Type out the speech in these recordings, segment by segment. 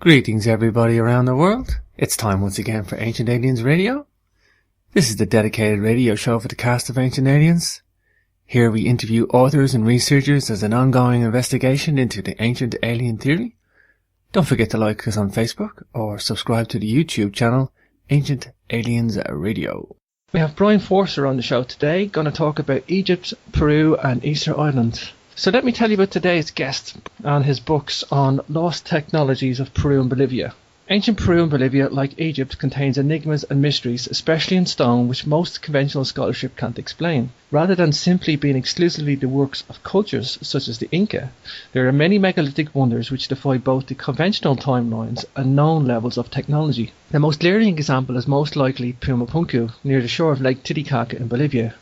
Greetings everybody around the world. It's time once again for Ancient Aliens Radio. This is the dedicated radio show for the cast of Ancient Aliens. Here we interview authors and researchers as an ongoing investigation into the ancient alien theory. Don't forget to like us on Facebook or subscribe to the YouTube channel Ancient Aliens Radio. We have Brien Foerster on the show today, going to talk about Egypt, Peru and Easter Island. So let me tell you about today's guest and his books on lost technologies of Peru and Bolivia. Ancient Peru and Bolivia, like Egypt, contains enigmas and mysteries, especially in stone, which most conventional scholarship can't explain. Rather than simply being exclusively the works of cultures such as the Inca, there are many megalithic wonders which defy both the conventional timelines and known levels of technology. The most glaring example is most likely Pumapunku, near the shore of Lake Titicaca in Bolivia.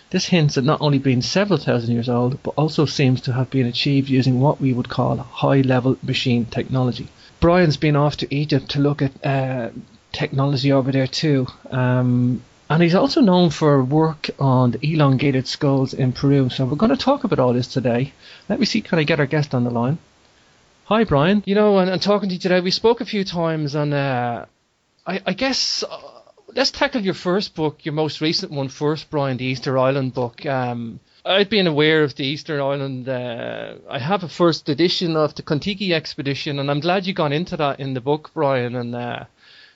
This hints at not only being several thousand years old, but also seems to have been achieved using what we would call high-level machine technology. Brian's been off to Egypt to look at technology over there too. And he's also known for work on the elongated skulls in Peru. So we're going to talk about all this today. Let me see, can I get our guest on the line? Hi, Brian. You know, and talking to you today, we spoke a few times, and I guess... let's tackle your first book, your most recent one first, Brien, the Easter Island book. I'd been aware of the Easter Island. I have a first edition of the Kontiki expedition, and I'm glad you gone into that in the book, Brien, and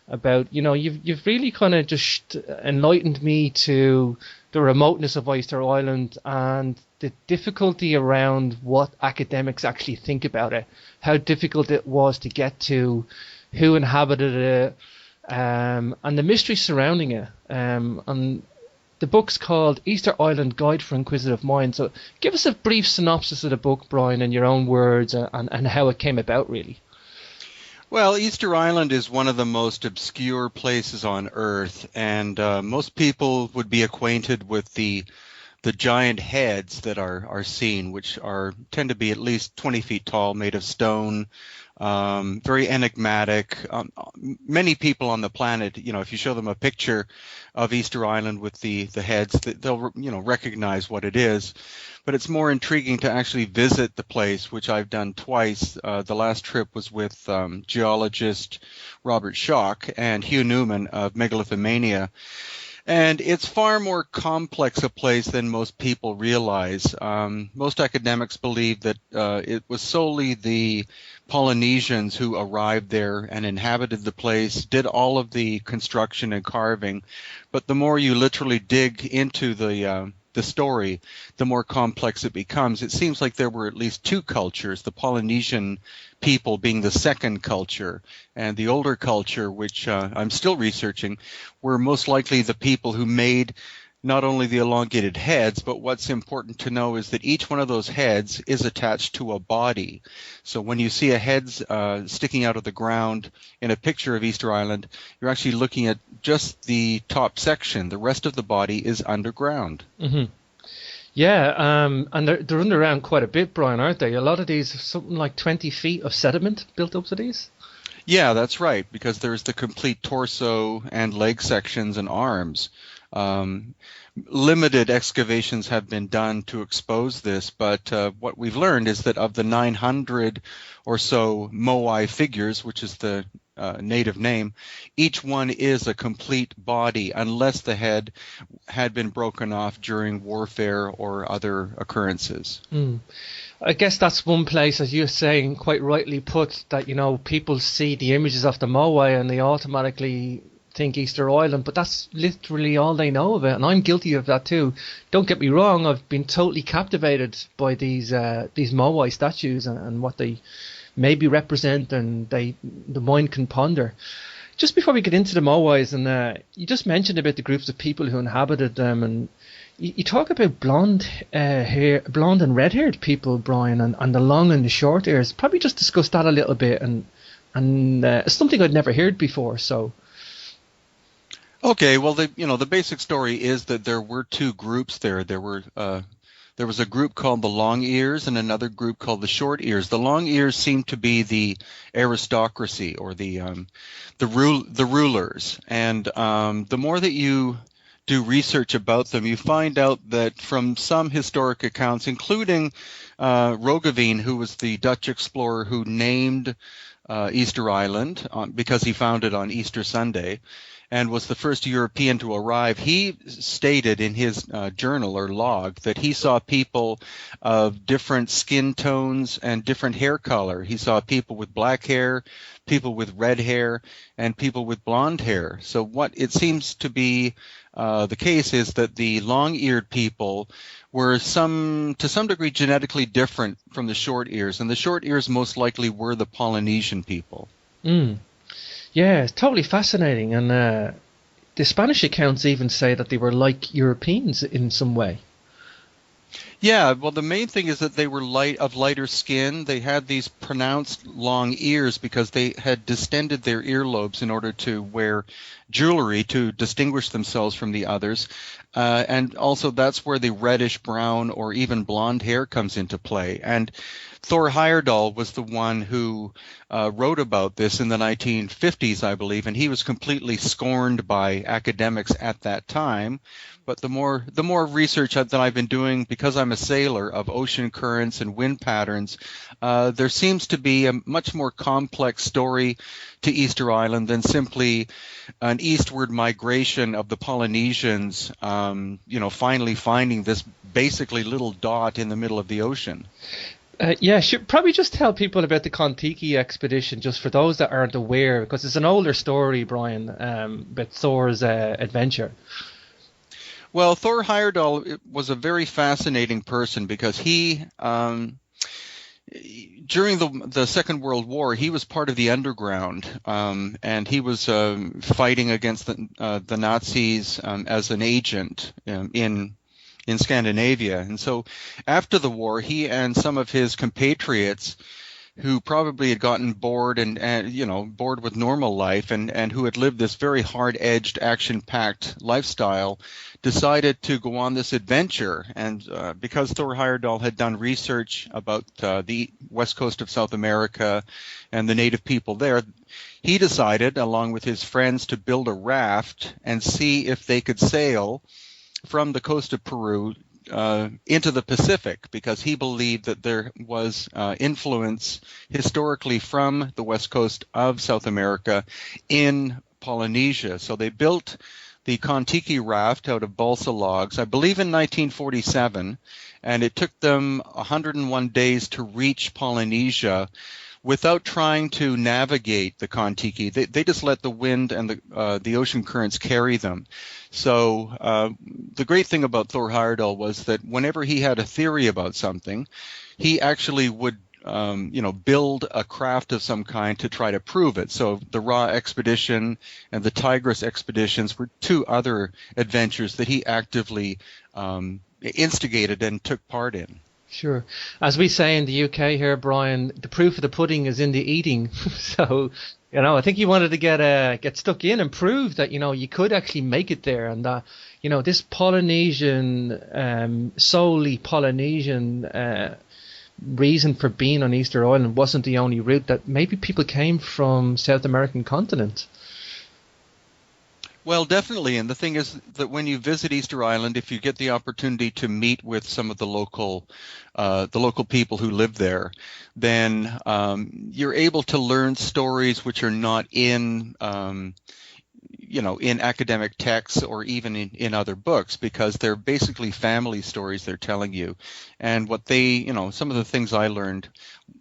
about, you know, you've really kind of just enlightened me to the remoteness of Easter Island and the difficulty around what academics actually think about it, how difficult it was to get to, who inhabited it, and the mystery surrounding it. And the book's called Easter Island Guide for Inquisitive Minds. So give us a brief synopsis of the book, Brien, in your own words, and how it came about, really. Well, Easter Island is one of the most obscure places on Earth, and most people would be acquainted with the giant heads that are seen, which tend to be at least 20 feet tall, made of stone. Very enigmatic. Many people on the planet, you know, if you show them a picture of Easter Island with the heads, they'll, you know, recognize what it is. But it's more intriguing to actually visit the place, which I've done twice. The last trip was with geologist Robert Schoch and Hugh Newman of Megalithomania. And it's far more complex a place than most people realize. Most academics believe that it was solely the Polynesians who arrived there and inhabited the place, did all of the construction and carving. But the more you literally dig into the story, the more complex it becomes. It seems like there were at least two cultures, the Polynesian people being the second culture, and the older culture, which I'm still researching, were most likely the people who made not only the elongated heads, but what's important to know is that each one of those heads is attached to a body. So when you see a head sticking out of the ground in a picture of Easter Island, you're actually looking at just the top section. The rest of the body is underground. Mm-hmm. Yeah, and they're underground quite a bit, Brien, aren't they? A lot of these, something like 20 feet of sediment built up to these? Yeah, that's right, because there's the complete torso and leg sections and arms. Limited excavations have been done to expose this, but what we've learned is that of the 900 or so Moai figures, which is the native name, each one is a complete body unless the head had been broken off during warfare or other occurrences. I guess that's one place, as you're saying, quite rightly put, that, you know, people see the images of the Moai and they automatically think Easter Island, but that's literally all they know of it, and I'm guilty of that too. Don't get me wrong, I've been totally captivated by these Moai statues and what they maybe represent, and the mind can ponder. Just before we get into the Moais, and you just mentioned about the groups of people who inhabited them, and you talk about blonde and red-haired people, Brien, and the long and the short hairs. Probably just discuss that a little bit, and it's something I'd never heard before. So. Okay, well, the basic story is that there were two groups there. There was a group called the Long Ears and another group called the Short Ears. The Long Ears seem to be the aristocracy or the rulers. And the more that you do research about them, you find out that from some historic accounts, including Roggeveen, who was the Dutch explorer who named Easter Island because he found it on Easter Sunday and was the first European to arrive, he stated in his journal or log that he saw people of different skin tones and different hair color. He saw people with black hair, people with red hair, and people with blonde hair. So what it seems to be the case is that the long-eared people were to some degree genetically different from the short ears, and the short ears most likely were the Polynesian people. Mm. Yeah, it's totally fascinating. And the Spanish accounts even say that they were like Europeans in some way. Yeah, well, the main thing is that they were lighter skin. They had these pronounced long ears because they had distended their earlobes in order to wear jewelry to distinguish themselves from the others. And also that's where the reddish brown or even blonde hair comes into play. And Thor Heyerdahl was the one who wrote about this in the 1950s, I believe, and he was completely scorned by academics at that time. But the more research that I've been doing, because I'm a sailor, of ocean currents and wind patterns, there seems to be a much more complex story to Easter Island than simply an eastward migration of the Polynesians, finally finding this basically little dot in the middle of the ocean. Should probably just tell people about the Kon-Tiki expedition, just for those that aren't aware, because it's an older story, Brien, about Thor's adventure. Well, Thor Heyerdahl was a very fascinating person because he, during the Second World War, he was part of the underground, and he was fighting against the Nazis as an agent in Scandinavia. And so after the war, he and some of his compatriots who probably had gotten bored and bored with normal life and who had lived this very hard-edged, action-packed lifestyle, decided to go on this adventure. And because Thor Heyerdahl had done research about the west coast of South America and the native people there, he decided, along with his friends, to build a raft and see if they could sail from the coast of Peru into the Pacific, because he believed that there was influence historically from the west coast of South America in Polynesia. So they built the Kon-Tiki raft out of balsa logs, I believe in 1947, and it took them 101 days to reach Polynesia without trying to navigate the Kon-Tiki. They just let the wind and the ocean currents carry them. So the great thing about Thor Heyerdahl was that whenever he had a theory about something, he actually would build a craft of some kind to try to prove it. So the Ra expedition and the Tigris expeditions were two other adventures that he actively instigated and took part in. Sure. As we say in the UK here, Brien, the proof of the pudding is in the eating. So, I think he wanted to get stuck in and prove that, you could actually make it there, and that, this Polynesian, solely Polynesian reason for being on Easter Island wasn't the only route, that maybe people came from South American continent. Well, definitely. And the thing is that when you visit Easter Island, if you get the opportunity to meet with some of the local people who live there, then you're able to learn stories which are not in academic texts or even in other books, because they're basically family stories they're telling you. And what some of the things I learned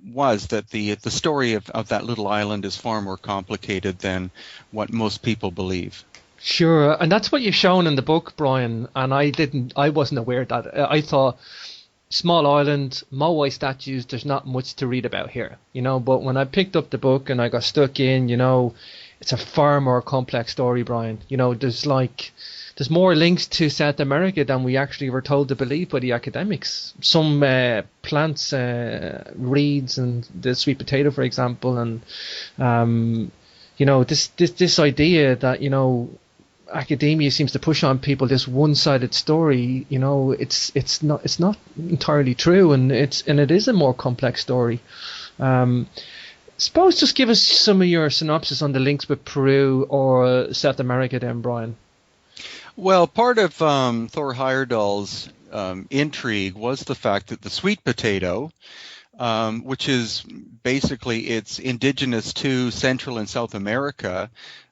was that the story of that little island is far more complicated than what most people believe. Sure, and that's what you've shown in the book, Brien, and I wasn't aware of that. I thought, small island, Moai statues, there's not much to read about here, but when I picked up the book and I got stuck in, it's a far more complex story, Brien. There's more links to South America than we actually were told to believe by the academics. Some plants, reeds and the sweet potato, for example, and this idea that, academia seems to push on people this one-sided story, it's not entirely true, and it is a more complex story. Suppose just give us some of your synopsis on the links with Peru or South America then, Brien. Well, part of Thor Heyerdahl's intrigue was the fact that the sweet potato, which is basically it's indigenous to Central and South America,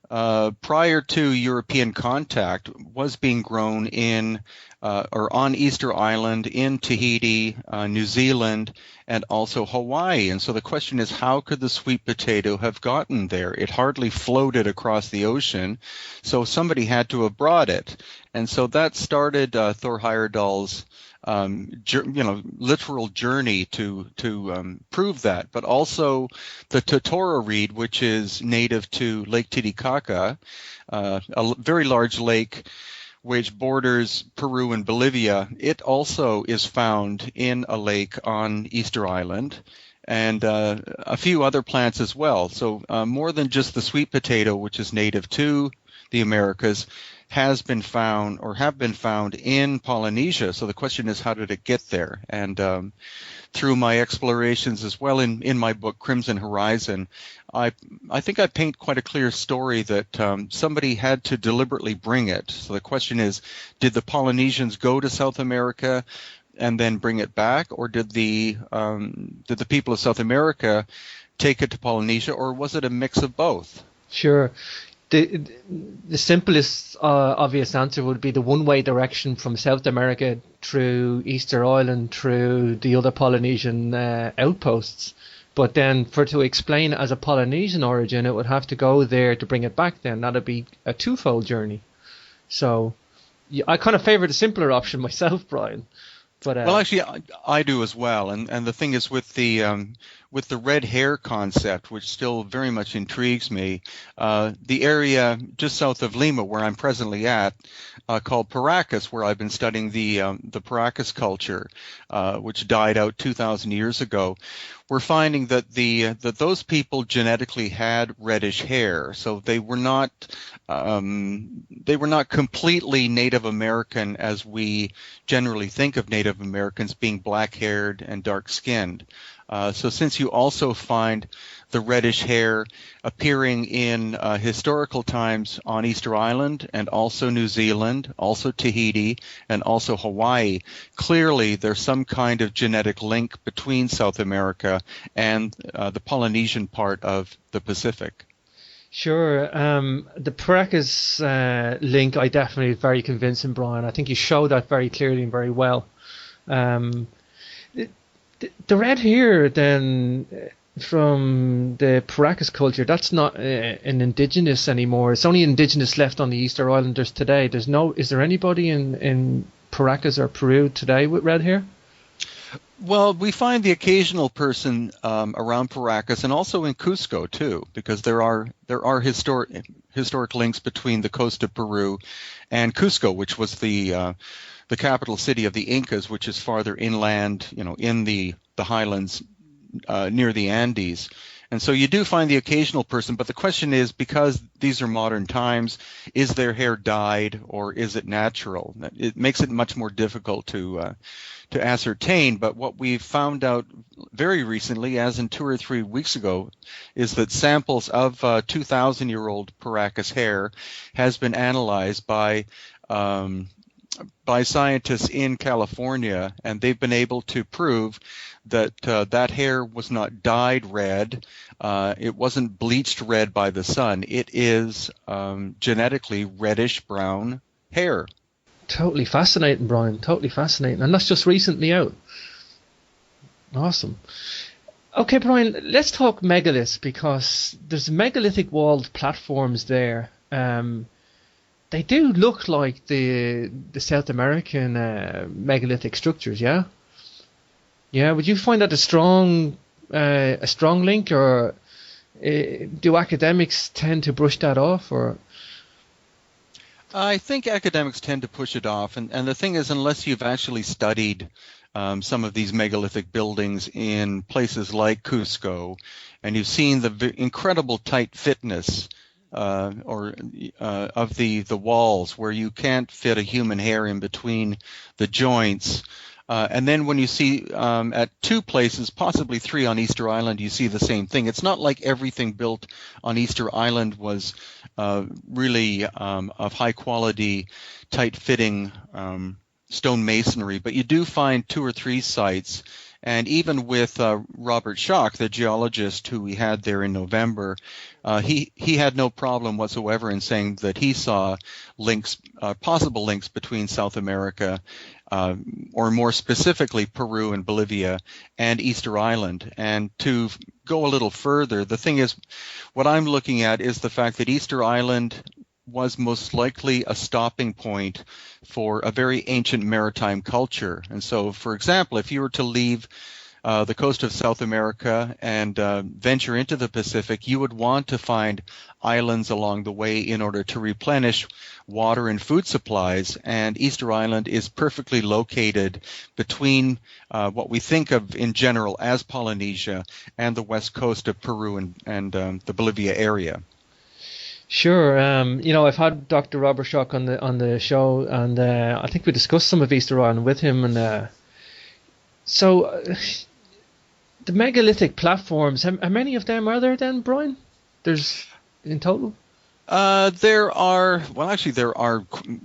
prior to European contact, was being grown in or on Easter Island, in Tahiti, New Zealand, and also Hawaii. And so the question is, how could the sweet potato have gotten there? It hardly floated across the ocean, so somebody had to have brought it. And so that started Thor Heyerdahl's literal journey to prove that, but also the Totora reed, which is native to Lake Titicaca, a very large lake which borders Peru and Bolivia. It also is found in a lake on Easter Island, and a few other plants as well. So more than just the sweet potato, which is native to the Americas, has been found or have been found in Polynesia. So the question is, how did it get there? And through my explorations as well in my book, Crimson Horizon, I think I paint quite a clear story that somebody had to deliberately bring it. So the question is, did the Polynesians go to South America and then bring it back, or did the people of South America take it to Polynesia, or was it a mix of both? Sure. The simplest obvious answer would be the one-way direction from South America through Easter Island through the other Polynesian outposts. But then to explain it as a Polynesian origin, it would have to go there to bring it back then. That'd be a twofold journey. So I kind of favor the simpler option myself, Brien. But, well, actually, I do as well. And the thing is, with the red hair concept, which still very much intrigues me, the area just south of Lima, where I'm presently at, called Paracas, where I've been studying the Paracas culture, which died out 2,000 years ago. We're finding that that those people genetically had reddish hair, so they were not completely Native American as we generally think of Native Americans being black-haired and dark-skinned. So since you also find the reddish hair appearing in historical times on Easter Island and also New Zealand, also Tahiti, and also Hawaii, clearly there's some kind of genetic link between South America and the Polynesian part of the Pacific. Sure. The Paracas link, I definitely very convincing, Brien. I think you showed that very clearly and very well. The red hair, then, from the Paracas culture, that's not an indigenous anymore. It's only indigenous left on the Easter Islanders today. Is there anybody in Paracas or Peru today with red hair? Well, we find the occasional person around Paracas and also in Cusco too, because there are historic links between the coast of Peru and Cusco, which was the capital city of the Incas, which is farther inland, in the highlands near the Andes. And so you do find the occasional person, but the question is, because these are modern times, is their hair dyed or is it natural? It makes it much more difficult to ascertain. But what we've found out very recently, as in 2 or 3 weeks ago, is that samples of 2,000-year-old Paracas hair has been analyzed by scientists in California, and they've been able to prove that that hair was not dyed red. It wasn't bleached red by the sun. It is genetically reddish-brown hair. Totally fascinating, Brien. Totally fascinating. And that's just recently out. Awesome. Okay, Brien, let's talk megaliths, because there's megalithic walled platforms there. They do look like the South American megalithic structures, yeah? Yeah, would you find that a strong link, or do academics tend to brush that off, or? I think academics tend to push it off, and the thing is, unless you've actually studied some of these megalithic buildings in places like Cusco, and you've seen the incredible tight fitness of the walls, where you can't fit a human hair in between the joints. And then when you see at 2 places, possibly 3 on Easter Island, you see the same thing. It's not like everything built on Easter Island was really of high quality, tight-fitting stonemasonry, but you do find 2 or 3 sites. And even with Robert Schoch, the geologist who we had there in November, he had no problem whatsoever in saying that he saw links, possible links between South America, or more specifically Peru and Bolivia and Easter Island. And to go a little further, the thing is, what I'm looking at is the fact that Easter Island was most likely a stopping point for a very ancient maritime culture. And so, for example, if you were to leave the coast of South America and venture into the Pacific, you would want to find islands along the way in order to replenish water and food supplies. And Easter Island is perfectly located between what we think of in general as Polynesia and the west coast of Peru and the Bolivia area. Sure. I've had Dr. Robert Schoch on the show, and I think we discussed some of Easter Island with him. And so the megalithic platforms, how many of them are there then, Brien? There's in total? There are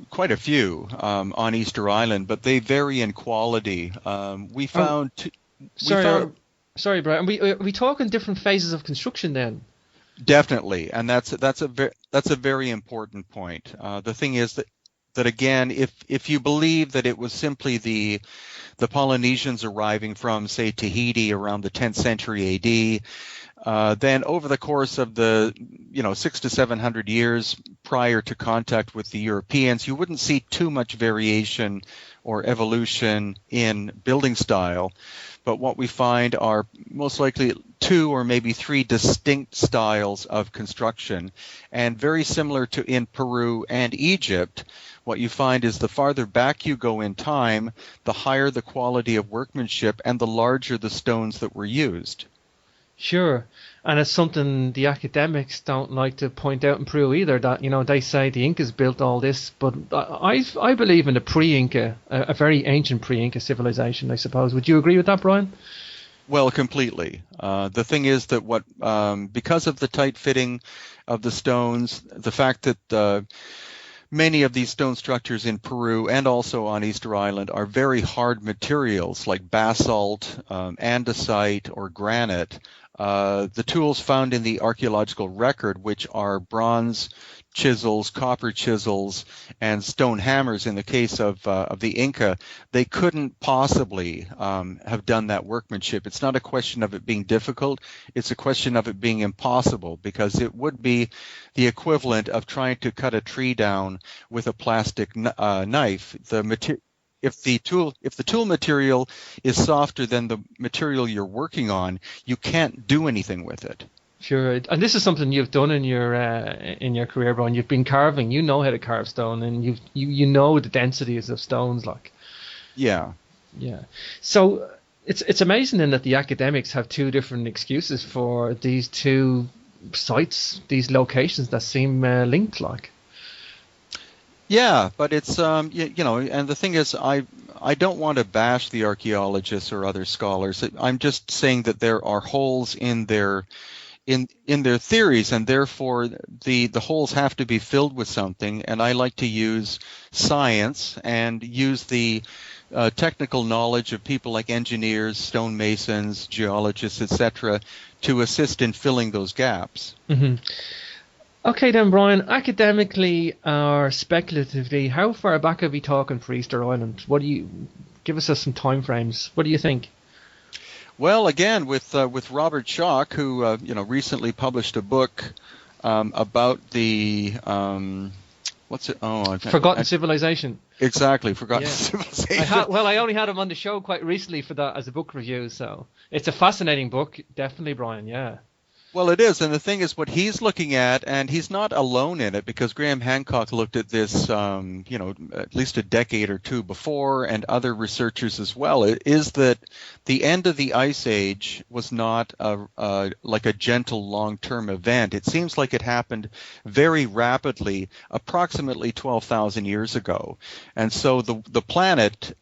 quite a few on Easter Island, but they vary in quality. Sorry, Brien. Are we talking different phases of construction then? Definitely, and that's a very important point. The thing is that again, if you believe that it was simply the Polynesians arriving from, say, Tahiti around the 10th century AD, then over the course of the 600 to 700 years prior to contact with the Europeans, you wouldn't see too much variation or evolution in building style. But what we find are most likely 2 or maybe 3 distinct styles of construction. And very similar to in Peru and Egypt, what you find is the farther back you go in time, the higher the quality of workmanship and the larger the stones that were used. Sure. And it's something the academics don't like to point out in Peru either, that, they say the Incas built all this, but I believe in a pre-Inca, a very ancient pre-Inca civilization, I suppose. Would you agree with that, Brien? Well, completely. The thing is that because of the tight fitting of the stones, the fact that many of these stone structures in Peru and also on Easter Island are very hard materials like basalt, andesite, or granite. The tools found in the archaeological record, which are bronze chisels, copper chisels, and stone hammers in the case of the Inca, they couldn't possibly have done that workmanship. It's not a question of it being difficult. It's a question of it being impossible, because it would be the equivalent of trying to cut a tree down with a plastic knife. If the tool material is softer than the material you're working on, you can't do anything with it. Sure, and this is something you've done in your career, Brien. You've been carving. You know how to carve stone, and you know the densities of stones, like. Yeah. Yeah. So it's amazing then that the academics have 2 different excuses for these 2 sites, these locations that seem linked, like. Yeah, but it's and the thing is, I don't want to bash the archaeologists or other scholars. I'm just saying that there are holes in their theories, and therefore the holes have to be filled with something. And I like to use science and use the technical knowledge of people like engineers, stonemasons, geologists, etc., to assist in filling those gaps. Mm-hmm. Okay then, Brien, academically or speculatively, how far back are we talking for Easter Island? Give us some time frames. What do you think? Well, again, with Robert Schoch, who recently published a book about the Forgotten Civilization. Exactly, Forgotten Civilization. I only had him on the show quite recently for that as a book review, so it's a fascinating book, definitely, Brien. Yeah. Well, it is, and the thing is, what he's looking at, and he's not alone in it, because Graham Hancock looked at this, at least a decade or 2 before, and other researchers as well, is that the end of the Ice Age was not like a gentle long-term event. It seems like it happened very rapidly, approximately 12,000 years ago. And so the planet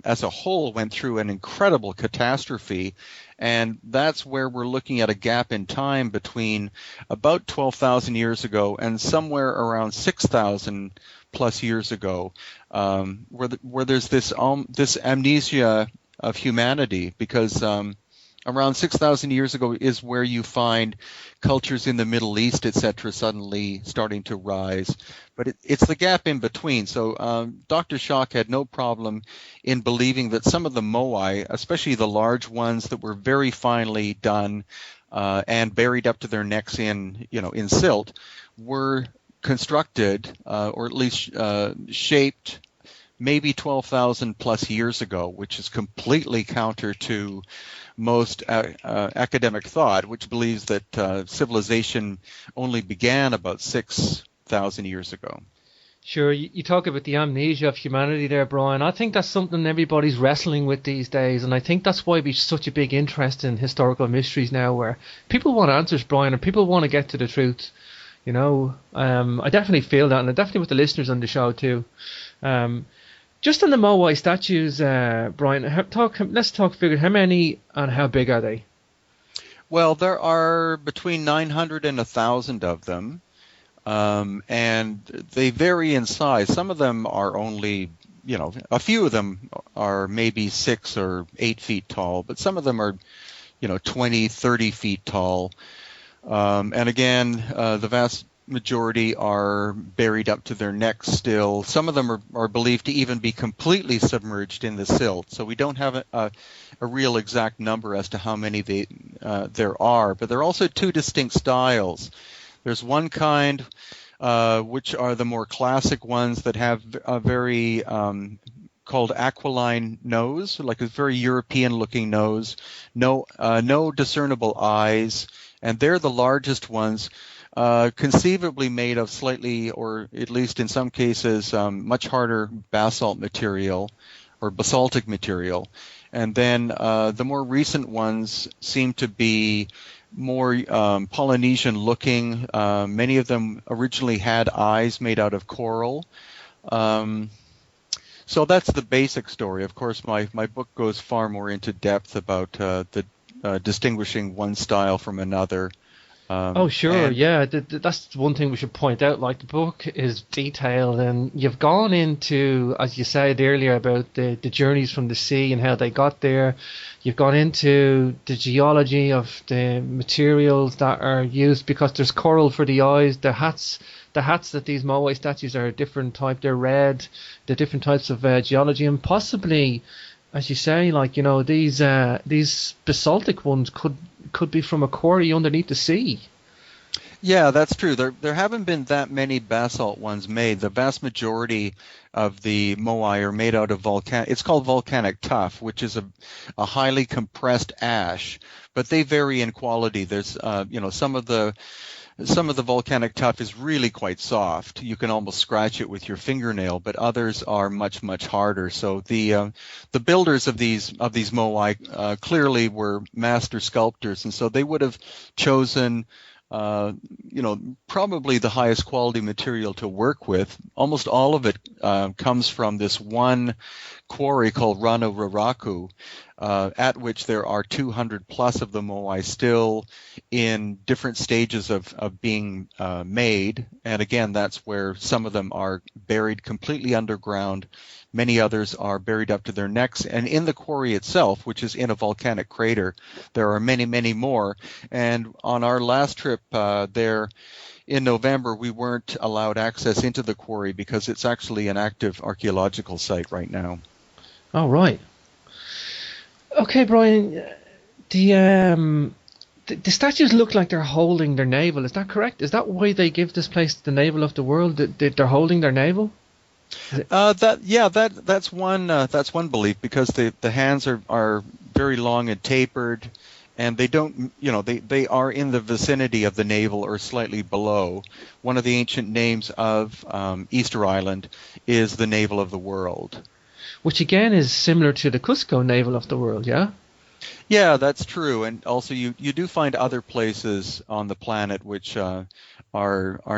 as a whole went through an incredible catastrophe. And that's where we're looking at a gap in time between about 12,000 years ago and somewhere around 6,000 plus years ago, where there's this amnesia of humanity, because around 6,000 years ago is where you find cultures in the Middle East, etc., suddenly starting to rise. But it's the gap in between. So Dr. Schock had no problem in believing that some of the moai, especially the large ones that were very finely done and buried up to their necks in silt, were constructed or at least shaped maybe 12,000 plus years ago, which is completely counter to most academic thought, which believes that civilization only began about 6,000 years ago. Sure, you talk about the amnesia of humanity there, Brien. I think that's something everybody's wrestling with these days, and I think that's why there's such a big interest in historical mysteries now, where people want answers, Brien, and people want to get to the truth. I definitely feel that, and definitely with the listeners on the show too. Just on the moai statues, Brien, let's talk figure. How many and how big are they? Well, there are between 900 and 1,000 of them, and they vary in size. Some of them are only, a few of them are maybe 6 or 8 feet tall, but some of them are, 20, 30 feet tall. And again, the vast majority are buried up to their necks still. Some of them are believed to even be completely submerged in the silt. So we don't have a real exact number as to how many there are. But there are also two distinct styles. There's one kind, which are the more classic ones that have a very called aquiline nose, like a very European-looking nose, no discernible eyes, and they're the largest ones. Conceivably made of slightly, or at least in some cases, much harder basalt material or basaltic material. And then the more recent ones seem to be more Polynesian looking. Many of them originally had eyes made out of coral. So that's the basic story. Of course, my book goes far more into depth about the distinguishing one style from another. That's one thing we should point out. Like, the book is detailed, and you've gone into, as you said earlier, about the journeys from the sea and how they got there. You've gone into the geology of the materials that are used, because there's coral for the eyes. The hats that these moai statues are a different type. They're red. The different types of geology, and possibly, as you say, these basaltic ones could be from a quarry underneath the sea. Yeah, that's true. There haven't been that many basalt ones made. The vast majority of the moai are made out of it's called volcanic tuff, which is a highly compressed ash, but they vary in quality. There's some of the volcanic tuff is really quite soft. You can almost scratch it with your fingernail, but others are much, much harder. So the builders of these moai clearly were master sculptors, and so they would have chosen probably the highest quality material to work with. Almost all of it comes from this one quarry called Rano Raraku, at which there are 200 plus of the moai still in different stages of being made. And again, that's where some of them are buried completely underground. Many others are buried up to their necks. And in the quarry itself, which is in a volcanic crater, there are many, many more. And on our last trip there in November, we weren't allowed access into the quarry because it's actually an active archaeological site right now. Oh, right. Okay, Brien, the statues look like they're holding their navel. Is that correct? Is that why they give this place the navel of the world? That they're holding their navel? That's one belief, because the hands are very long and tapered, and they don't, they are in the vicinity of the navel or slightly below. One of the ancient names of Easter Island is the navel of the world. Which again is similar to the Cusco navel of the world, yeah? Yeah, that's true. And also you do find other places on the planet which are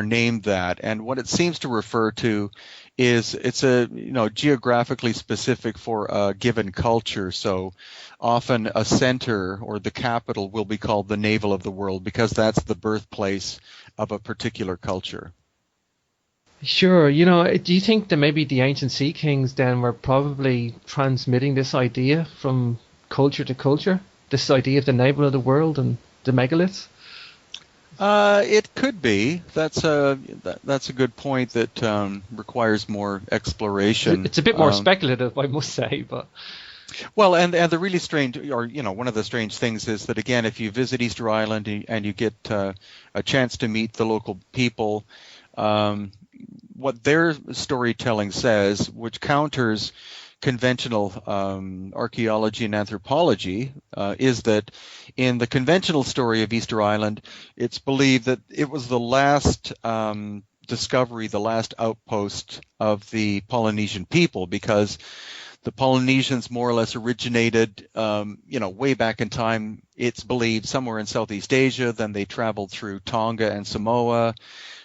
named that. And what it seems to refer to is it's a geographically specific for a given culture. So often a center or the capital will be called the navel of the world because that's the birthplace of a particular culture. Sure. Do you think that maybe the ancient sea kings then were probably transmitting this idea from culture to culture? This idea of the navel of the world and the megaliths? It could be. That's a good point that requires more exploration. It's a bit more speculative, I must say, but well, and the really strange, or one of the strange things is that again, if you visit Easter Island and you get a chance to meet the local people, what their storytelling says, which counters conventional archaeology and anthropology, is that in the conventional story of Easter Island, it's believed that it was the last discovery, the last outpost of the Polynesian people, because the Polynesians more or less originated, way back in time. It's believed somewhere in Southeast Asia. Then they traveled through Tonga and Samoa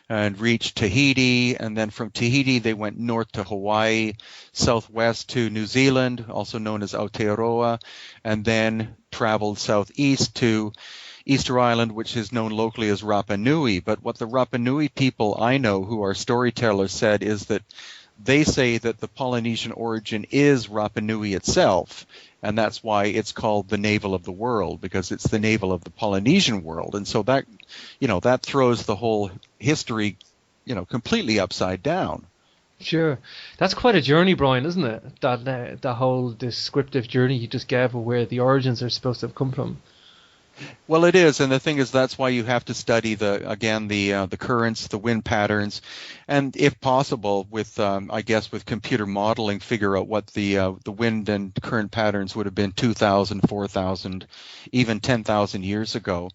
and reached Tahiti, and then from Tahiti they went north to Hawaii, southwest to New Zealand, also known as Aotearoa, and then traveled southeast to Easter Island, which is known locally as Rapa Nui. But what the Rapa Nui people I know who are storytellers said is that they say that the Polynesian origin is Rapa Nui itself, and that's why it's called the navel of the world, because it's the navel of the Polynesian world. And so that, that throws the whole history, completely upside down. Sure. That's quite a journey, Brian, isn't it? That the whole descriptive journey you just gave of where the origins are supposed to have come from. Well, it is, and the thing is, that's why you have to study the currents, the wind patterns, and if possible, with with computer modeling, figure out what the wind and current patterns would have been 2,000, 4,000, even 10,000 years ago.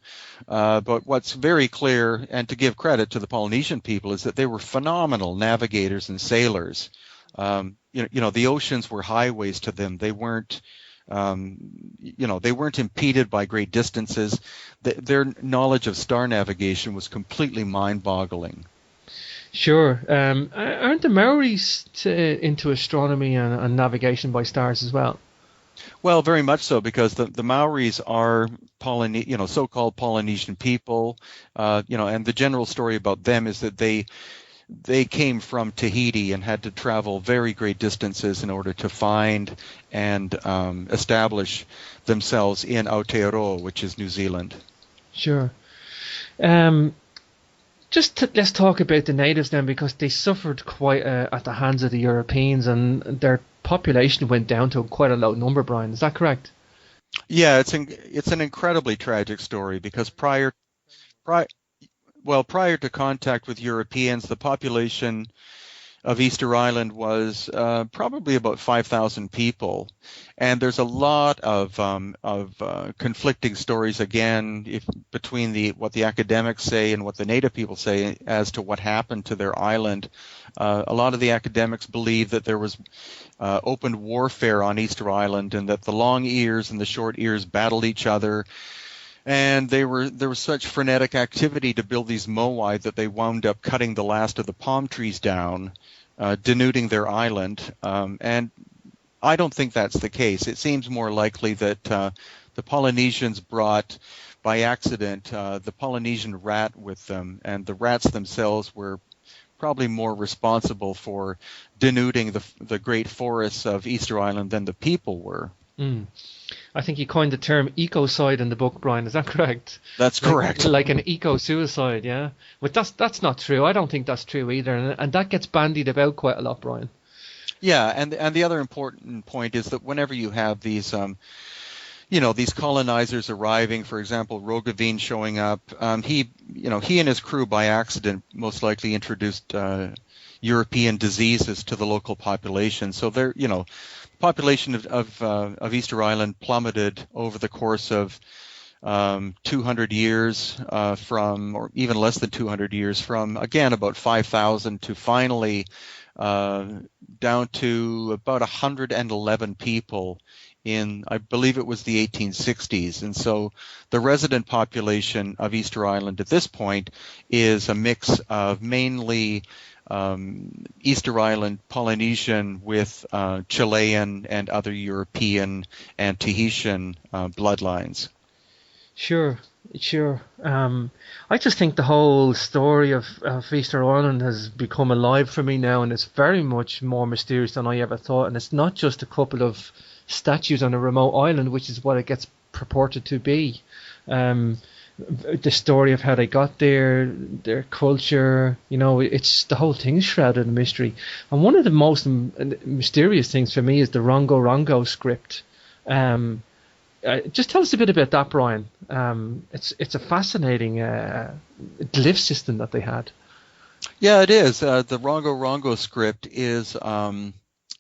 But what's very clear, and to give credit to the Polynesian people, is that they were phenomenal navigators and sailors. The oceans were highways to them. They weren't. They weren't impeded by great distances. Their knowledge of star navigation was completely mind-boggling. Sure. Aren't the Maoris into astronomy and navigation by stars as well? Well, very much so, because the Maoris are so-called Polynesian people, and the general story about them is that they came from Tahiti and had to travel very great distances in order to find and establish themselves in Aotearoa, which is New Zealand. Sure. Let's talk about the natives then, because they suffered quite at the hands of the Europeans, and their population went down to quite a low number, Brian. Is that correct? Yeah, it's an incredibly tragic story, because prior to contact with Europeans, the population of Easter Island was probably about 5,000 people, and there's a lot of conflicting stories again between what the academics say and what the native people say as to what happened to their island. A lot of the academics believe that there was open warfare on Easter Island, and that the long ears and the short ears battled each other. And there was such frenetic activity to build these moai that they wound up cutting the last of the palm trees down, denuding their island. And I don't think that's the case. It seems more likely that the Polynesians brought, by accident, the Polynesian rat with them, and the rats themselves were probably more responsible for denuding the great forests of Easter Island than the people were. Mm. I think you coined the term ecocide in the book, Brian. Is that correct? That's correct. Like an eco-suicide, yeah? But that's not true. I don't think that's true either. And that gets bandied about quite a lot, Brian. Yeah, and the other important point is that whenever you have these, these colonizers arriving, for example, Roggeveen showing up, he and his crew by accident most likely introduced European diseases to the local population. So they're, population of Easter Island plummeted over the course of 200 years or even less than 200 years, from, again, about 5,000 to finally down to about 111 people in, I believe it was the 1860s. And so the resident population of Easter Island at this point is a mix of mainly Easter Island Polynesian with Chilean and other European and Tahitian bloodlines. Sure. I just think the whole story of Easter Island has become alive for me now, and it's very much more mysterious than I ever thought. And it's not just a couple of statues on a remote island, which is what it gets purported to be. The story of how they got there, their culture, it's the whole thing's shrouded in mystery. And one of the most mysterious things for me is the Rongo Rongo script. Just tell us a bit about that, Brien. It's a fascinating glyph system that they had. Yeah, it is. The Rongo Rongo script is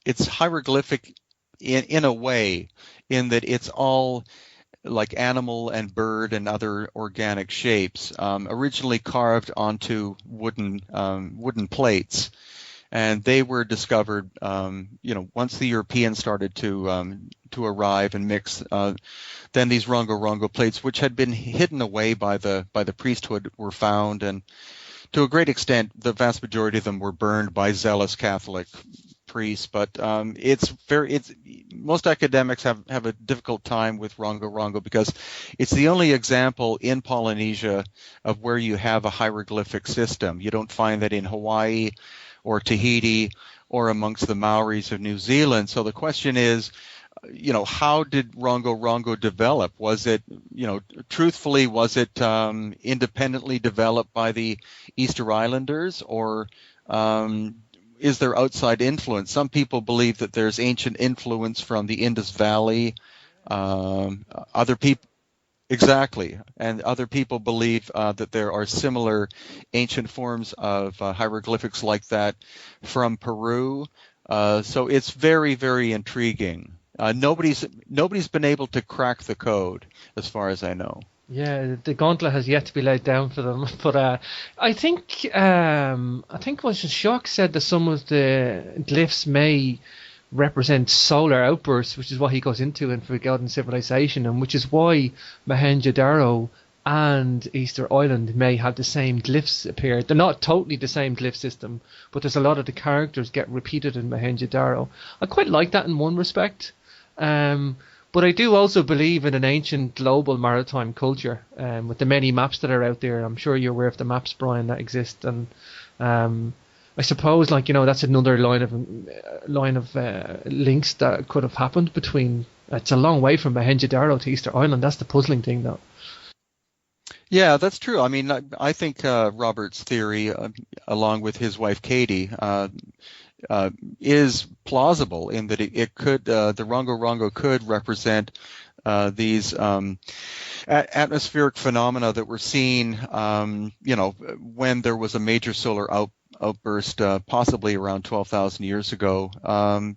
it's hieroglyphic in a way, in that it's all like animal and bird and other organic shapes, originally carved onto wooden plates. And they were discovered, once the Europeans started to arrive and mix. Then these Rongo Rongo plates, which had been hidden away by the priesthood, were found, and to a great extent, the vast majority of them were burned by zealous Catholic priests. But most academics have a difficult time with Rongo Rongo because it's the only example in Polynesia of where you have a hieroglyphic system. You don't find that in Hawaii or Tahiti or amongst the Maoris of New Zealand. So the question is, how did Rongo Rongo develop? Was it, truthfully, was it independently developed by the Easter Islanders, or is there outside influence? Some people believe that there's ancient influence from the Indus Valley. Other people, exactly, and other people believe that there are similar ancient forms of hieroglyphics like that from Peru. So it's very, very intriguing. Nobody's been able to crack the code, as far as I know. Yeah, the gauntlet has yet to be laid down for them. But I think was Jacques said that some of the glyphs may represent solar outbursts, which is what he goes into in Forgotten Civilization, and which is why Mohenjo-daro and Easter Island may have the same glyphs appear. They're not totally the same glyph system, but there's a lot of the characters get repeated in Mohenjo-daro. I quite like that in one respect. But I do also believe in an ancient global maritime culture, with the many maps that are out there. I'm sure you're aware of the maps, Brien, that exist, and I suppose, that's another line of links that could have happened between. It's a long way from Mohenjo-daro to Easter Island. That's the puzzling thing, though. Yeah, that's true. I mean, I think Robert's theory, along with his wife Katie, is plausible in that it could, the Rongo Rongo could represent these atmospheric phenomena that were seen, when there was a major solar outburst, possibly around 12,000 years ago.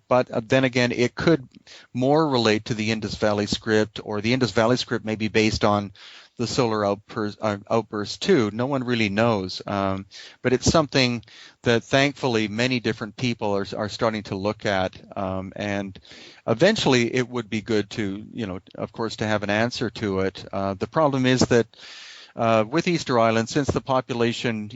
But then again, it could more relate to the Indus Valley script, or the Indus Valley script may be based on the solar outburst too. No one really knows, but it's something that thankfully many different people are starting to look at, and eventually it would be good to, of course, to have an answer to it. The problem is that with Easter Island, since the population,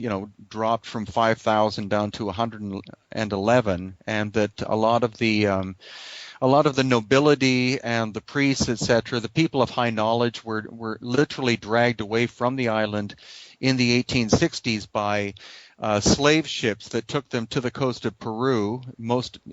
dropped from 5,000 down to 111, and that a lot of the nobility and the priests, etc., the people of high knowledge were literally dragged away from the island in the 1860s by slave ships that took them to the coast of Peru.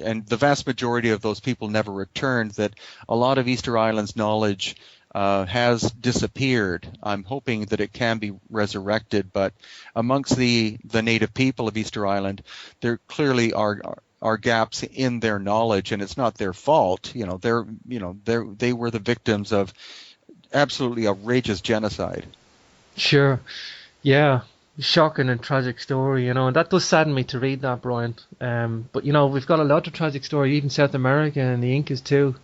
And the vast majority of those people never returned. That a lot of Easter Island's knowledge has disappeared. I'm hoping that it can be resurrected, but amongst the native people of Easter Island, there clearly are gaps in their knowledge, and it's not their fault. They were the victims of absolutely outrageous genocide. Sure, yeah, shocking and tragic story, and that does sadden me to read that, Brien. But we've got a lot of tragic story, even South America and the Incas too.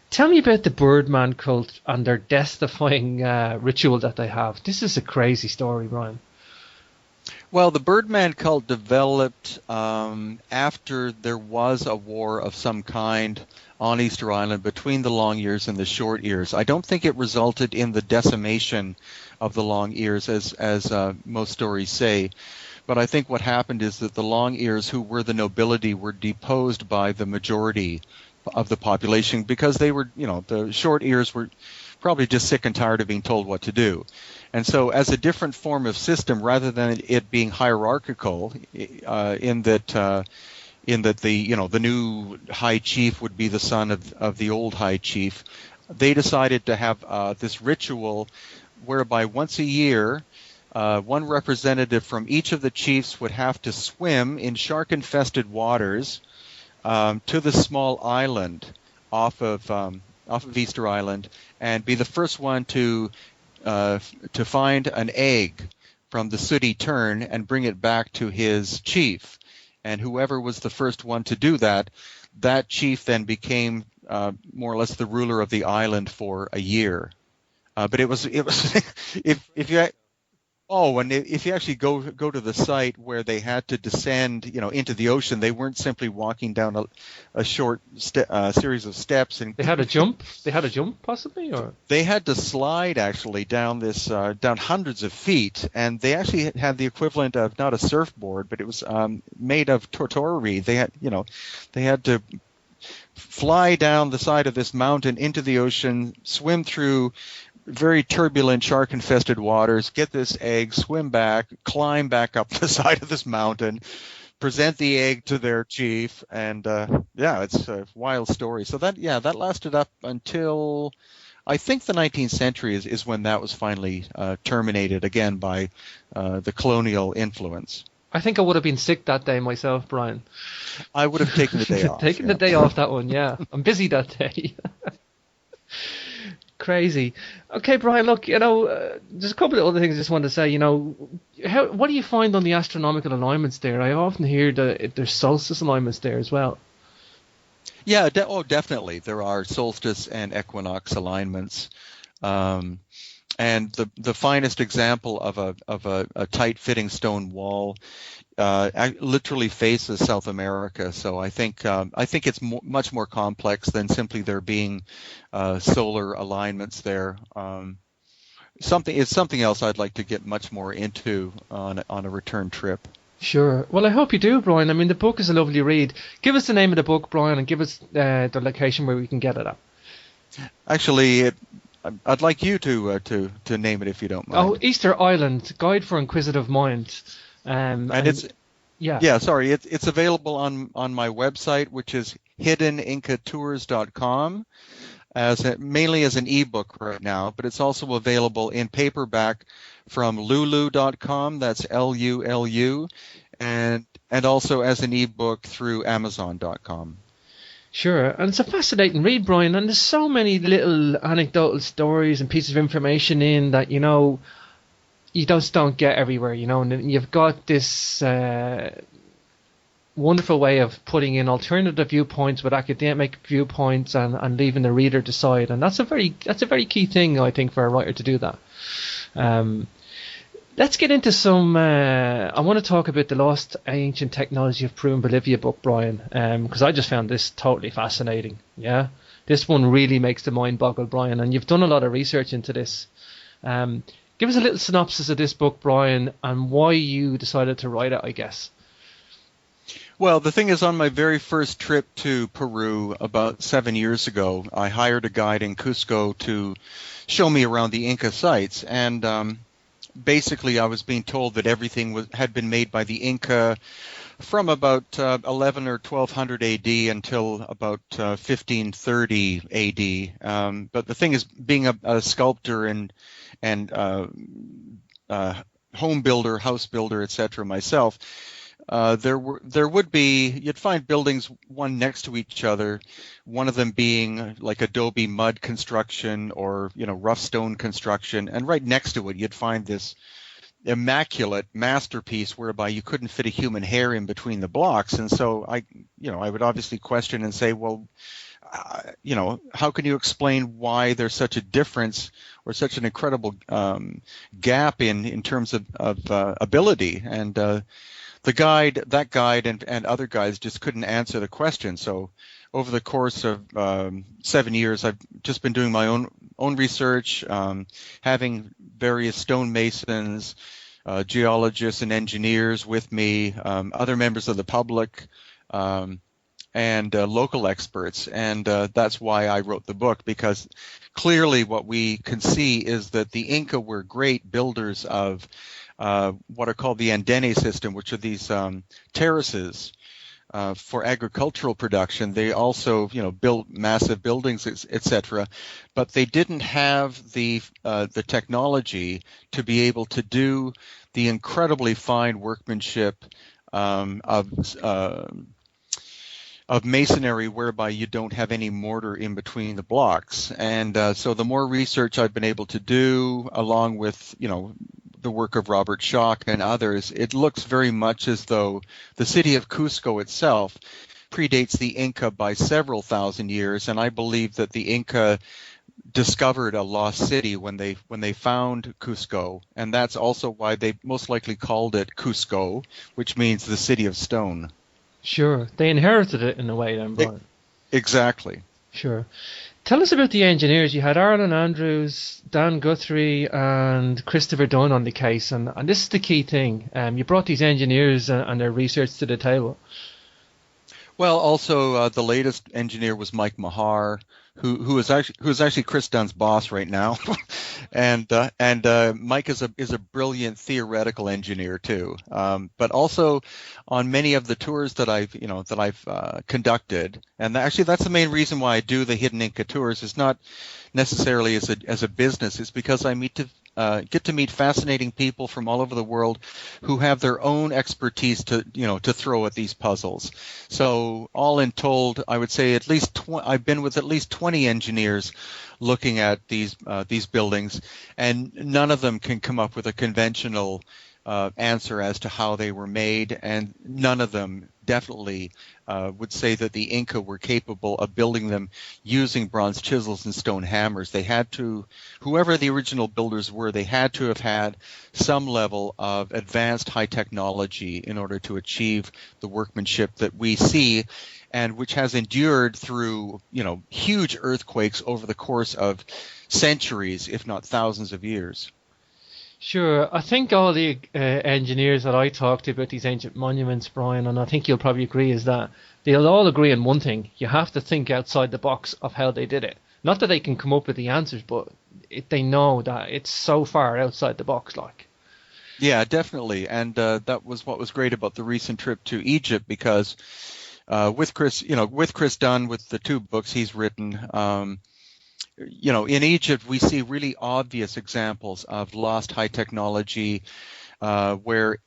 Tell me about the Birdman cult and their death-defying ritual that they have. This is a crazy story, Brien. Well, the Birdman cult developed after there was a war of some kind on Easter Island between the long ears and the short ears. I don't think it resulted in the decimation of the long ears, as most stories say. But I think what happened is that the long ears, who were the nobility, were deposed by the majority of the population because they were, the short ears were probably just sick and tired of being told what to do. And so as a different form of system, rather than it being hierarchical, in that the new high chief would be the son of the old high chief, they decided to have this ritual whereby once a year, one representative from each of the chiefs would have to swim in shark-infested waters to the small island off of Easter Island and be the first one to find an egg from the sooty tern and bring it back to his chief. And whoever was the first one to do that, that chief then became more or less the ruler of the island for a year. But it was if you actually go to the site where they had to descend, into the ocean, they weren't simply walking down a short series of steps. And they had a jump. They had a jump, possibly, or they had to slide actually down down hundreds of feet, and they actually had the equivalent of not a surfboard, but it was made of tortora reed. They had to fly down the side of this mountain into the ocean, swim through very turbulent shark-infested waters, get this egg, swim back, climb back up the side of this mountain, present the egg to their chief, and it's a wild story. So that lasted up until I think the 19th century is when that was finally terminated again by the colonial influence. I think I would have been sick that day myself, Brian. I would have taken the day off. The day off, that one, yeah. I'm busy that day. Crazy. Okay, Brian, look, there's a couple of other things I just wanted to say. What do you find on the astronomical alignments there? I often hear that there's solstice alignments there as well. Yeah, definitely. There are solstice and equinox alignments. And the finest example of a tight-fitting stone wall literally faces South America. So I think it's much more complex than simply there being solar alignments there. It's something else I'd like to get much more into on a return trip. Sure. Well, I hope you do, Brian. I mean, the book is a lovely read. Give us the name of the book, Brian, and give us the location where we can get it at. Actually, I'd like you to name it if you don't mind. Oh, Easter Island, Guide for Inquisitive Minds. It's available on my website, which is hiddenincatours.com, mainly as an ebook right now, but it's also available in paperback from lulu.com, that's LULU, and also as an ebook through amazon.com. Sure, and it's a fascinating read, Brian, and there's so many little anecdotal stories and pieces of information in that, you just don't get everywhere, and you've got this wonderful way of putting in alternative viewpoints with academic viewpoints and leaving the reader decide, and that's a very key thing, I think, for a writer to do that. Let's get into some. I want to talk about the Lost Ancient Technology of Peru and Bolivia book, Brian, because I just found this totally fascinating. Yeah, this one really makes the mind boggle, Brian, and you've done a lot of research into this. Give us a little synopsis of this book, Brian, and why you decided to write it, I guess. Well, the thing is, on my very first trip to Peru about 7 years ago, I hired a guide in Cusco to show me around the Inca sites, and basically I was being told that everything had been made by the Inca from about 11 or 1200 AD until about 1530 AD. But the thing is, being a sculptor and home builder, house builder, etc. myself, you'd find buildings one next to each other, one of them being like adobe mud construction or rough stone construction, and right next to it you'd find this immaculate masterpiece whereby you couldn't fit a human hair in between the blocks. And so I would obviously question and say, well, how can you explain why there's such a difference or such an incredible gap in terms of ability? And that guide and other guides just couldn't answer the question. So over the course of 7 years, I've just been doing my own research, having various stonemasons, geologists and engineers with me, other members of the public, and local experts. And that's why I wrote the book, because clearly what we can see is that the Inca were great builders of what are called the andene system, which are these terraces for agricultural production. They also, built massive buildings, etc. But they didn't have the technology to be able to do the incredibly fine workmanship of masonry, whereby you don't have any mortar in between the blocks. And so the more research I've been able to do, along with the work of Robert Schock and others, it looks very much as though the city of Cusco itself predates the Inca by several thousand years. And I believe that the Inca discovered a lost city when they found Cusco, and that's also why they most likely called it Cusco, which means the city of stone. Sure, they inherited it in a way then, Brian. Exactly. Sure. Tell us about the engineers. You had Arlen Andrews, Dan Guthrie, and Christopher Dunn on the case, and this is the key thing. You brought these engineers and their research to the table. Well, also the latest engineer was Mike Mahar, who is actually Chris Dunn's boss right now, and Mike is a brilliant theoretical engineer too. But also on many of the tours that I've conducted, and actually that's the main reason why I do the Hidden Inca tours. Is not necessarily as a business. It's because I get to meet fascinating people from all over the world who have their own expertise to throw at these puzzles. So all in told, I would say I've been with at least 20 engineers looking at these buildings, and none of them can come up with a conventional answer as to how they were made, and none of them definitely would say that the Inca were capable of building them using bronze chisels and stone hammers. They had to, whoever the original builders were, they had to have had some level of advanced high technology in order to achieve the workmanship that we see, and which has endured through huge earthquakes over the course of centuries, if not thousands of years. Sure. I think all the engineers that I talked to about these ancient monuments, Brian, and I think you'll probably agree, is that they'll all agree on one thing. You have to think outside the box of how they did it. Not that they can come up with the answers, but they know that it's so far outside the box, like. Yeah, definitely. And that was what was great about the recent trip to Egypt, because with Chris Dunn, with the 2 books he's written, in Egypt, we see really obvious examples of lost high technology, where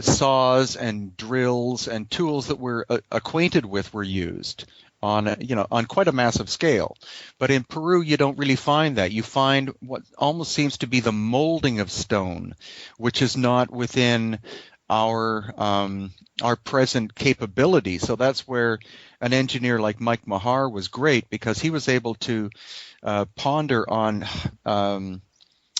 saws and drills and tools that we're acquainted with were used on quite a massive scale. But in Peru, you don't really find that. You find what almost seems to be the molding of stone, which is not within our present capability. So that's where an engineer like Mike Mahar was great, because he was able to ponder on,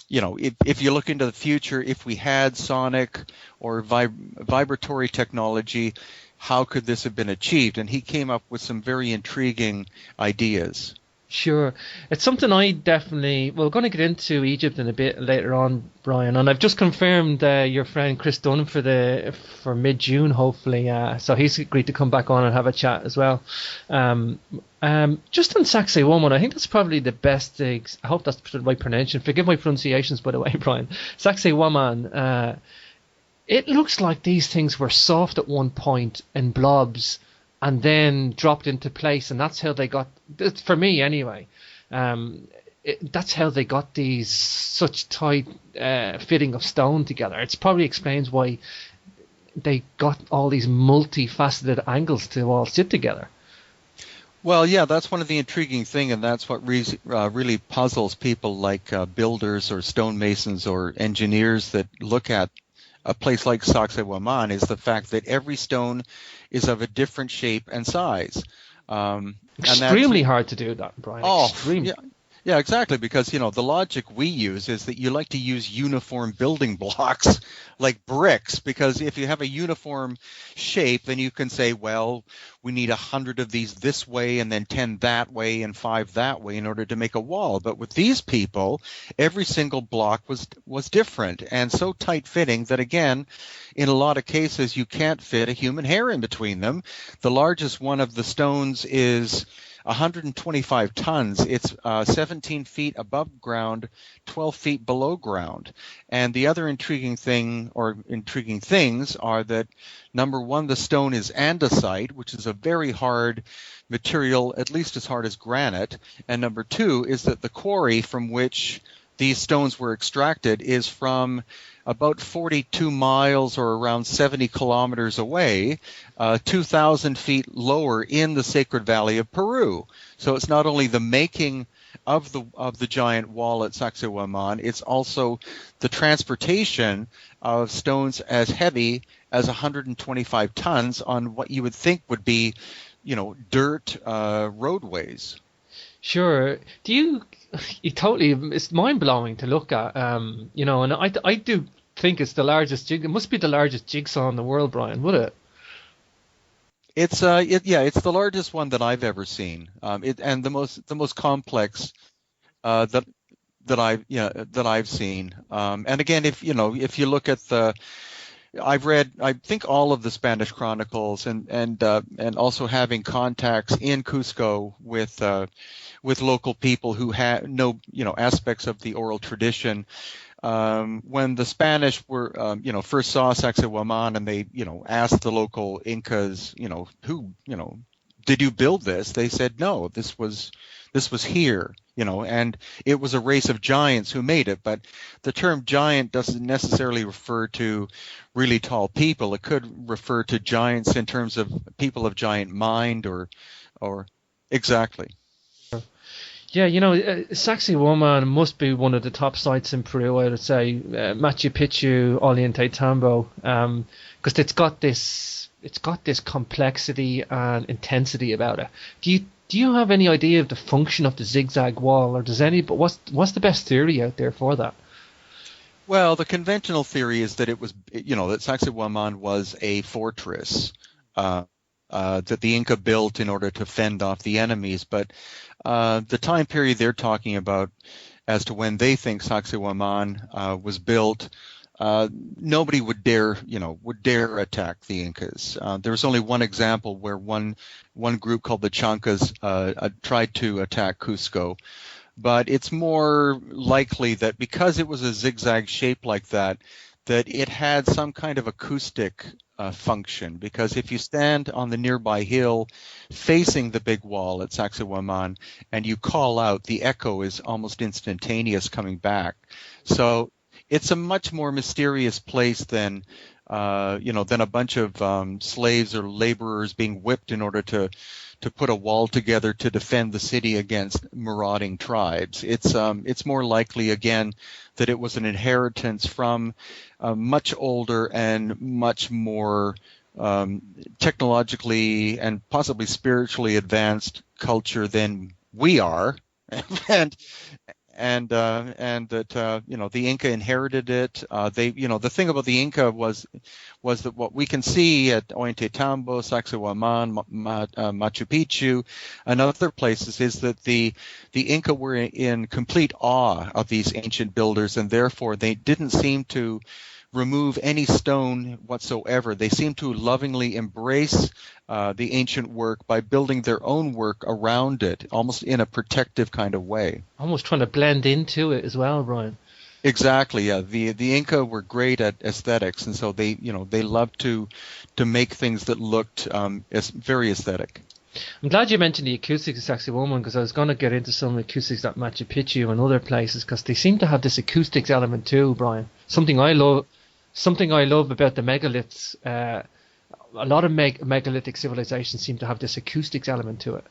if you look into the future, if we had sonic or vibratory technology, how could this have been achieved? And he came up with some very intriguing ideas. Sure. It's something we're going to get into Egypt in a bit later on, Brian, and I've just confirmed your friend Chris Dunn for mid-June, hopefully, so he's agreed to come back on and have a chat as well. Just on Sacsayhuaman, I think that's probably the best, I hope that's the right pronunciation, forgive my pronunciations by the way, Brian. Sacsayhuaman, it looks like these things were soft at one point in blobs, and then dropped into place, and that's how they got, for me anyway, that's how they got these such tight fitting of stone together. It probably explains why they got all these multifaceted angles to all sit together. Well, yeah, that's one of the intriguing things, and that's what really puzzles people like builders or stonemasons or engineers that look at a place like Sacsayhuaman, is the fact that every stone is of a different shape and size. Extremely hard to do that, Brian. Oh, Extremely. yeah, exactly. Because, the logic we use is that you like to use uniform building blocks like bricks, because if you have a uniform shape, then you can say, well, we need 100 of these this way and then 10 that way and 5 that way in order to make a wall. But with these people, every single block was different and so tight fitting that, again, in a lot of cases, you can't fit a human hair in between them. The largest one of the stones is 125 tons. It's 17 feet above ground, 12 feet below ground. And the other intriguing things are that, number one, the stone is andesite, which is a very hard material, at least as hard as granite. And number two is that the quarry from which these stones were extracted is from about 42 miles or around 70 kilometers away, 2,000 feet lower in the Sacred Valley of Peru. So it's not only the making of the giant wall at Sacsayhuaman, it's also the transportation of stones as heavy as 125 tons on what you would think would be, dirt roadways. Sure. It's mind-blowing to look at, and I do think it's the largest it must be the largest jigsaw in the world, Brian, would it? It's it's the largest one that I've ever seen, and the most complex that I've seen. And again, if you look at I've read, I think, all of the Spanish chronicles, and also having contacts in Cusco with local people who know aspects of the oral tradition. When the Spanish were first saw Sacsayhuaman, and they asked the local Incas, who did you build this? They said no, this was here, and it was a race of giants who made it. But the term giant doesn't necessarily refer to really tall people. It could refer to giants in terms of people of giant mind or exactly. Yeah, Sacsayhuaman must be one of the top sites in Peru, I would say. Machu Picchu, Ollantaytambo, because it's got this complexity and intensity about it. Do you have any idea of the function of the zigzag wall, or but what's the best theory out there for that? Well, the conventional theory is that it was, that Sacsayhuaman was a fortress that the Inca built in order to fend off the enemies. But the time period they're talking about as to when they think Sacsayhuaman was built, nobody would dare attack the Incas. There was only one example where one group called the Chancas tried to attack Cusco. But it's more likely that because it was a zigzag shape like that it had some kind of acoustic function. Because if you stand on the nearby hill facing the big wall at Sacsayhuaman and you call out, the echo is almost instantaneous coming back. So it's a much more mysterious place than a bunch of slaves or laborers being whipped in order to put a wall together to defend the city against marauding tribes. It's more likely, again, that it was an inheritance from a much older and much more technologically and possibly spiritually advanced culture than we are, and that the Inca inherited it. The thing about the Inca was that what we can see at Ollantaytambo, Sacsayhuaman, Machu Picchu, and other places is that the Inca were in complete awe of these ancient builders, and therefore they didn't seem to remove any stone whatsoever. They seem to lovingly embrace the ancient work by building their own work around it, almost in a protective kind of way. Almost trying to blend into it as well, Brian. Exactly. Yeah. The Inca were great at aesthetics, and so they loved to make things that looked very aesthetic. I'm glad you mentioned the acoustics of Sacsayhuaman, because I was going to get into some acoustics at Machu Picchu and other places, because they seem to have this acoustics element too, Brian. Something I love about the megaliths. A lot of megalithic civilizations seem to have this acoustics element to it.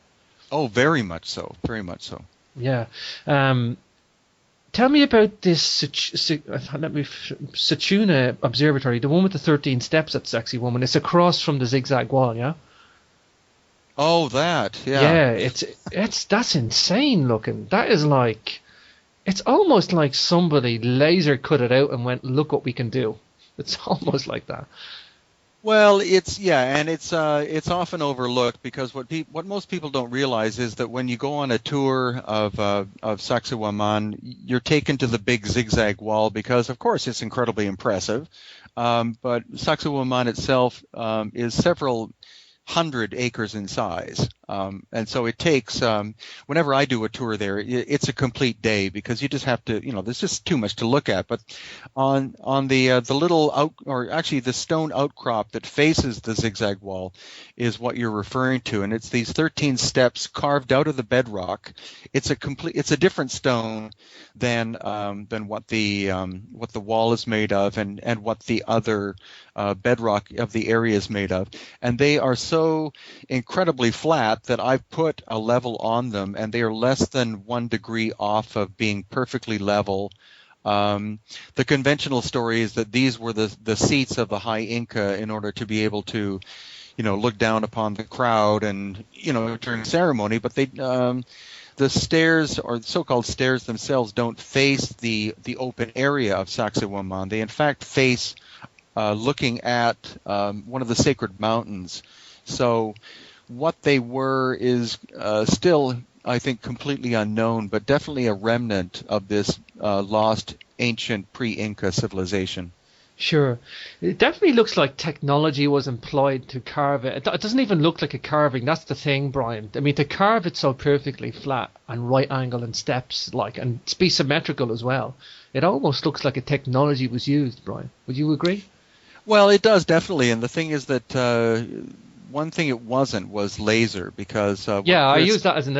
Oh, very much so. Very much so. Yeah. Tell me about this Sechuna Observatory, the one with the 13 steps at Sacsayhuaman. It's across from the zigzag wall, yeah? Oh, that, yeah. Yeah, that's insane looking. That is like, it's almost like somebody laser cut it out and went, look what we can do. It's almost like that. Well, and it's often overlooked because what most people don't realize is that when you go on a tour of Sacsayhuaman, you're taken to the big zigzag wall because, of course, it's incredibly impressive. But Sacsayhuaman itself is several hundred acres in size. And so it takes, whenever I do a tour there, it's a complete day because you just have to, there's just too much to look at. But on the little the stone outcrop that faces the zigzag wall is what you're referring to. And it's these 13 steps carved out of the bedrock. It's a different stone than what the wall is made of and what the other bedrock of the area is made of. And they are so incredibly flat that I've put a level on them, and they are less than 1 degree off of being perfectly level. The conventional story is that these were the seats of the high Inca in order to be able to, look down upon the crowd and, during ceremony. But the stairs, or so-called stairs themselves, don't face the open area of Sacsayhuaman. They in fact face looking at one of the sacred mountains. So what they were is still, I think, completely unknown, but definitely a remnant of this lost ancient pre-Inca civilization. Sure. It definitely looks like technology was employed to carve it. It doesn't even look like a carving. That's the thing, Brian. I mean, to carve it so perfectly flat and right angle and steps, and be symmetrical as well, it almost looks like a technology was used, Brian. Would you agree? Well, it does, definitely. And the thing is that one thing it wasn't was laser, because I use that as an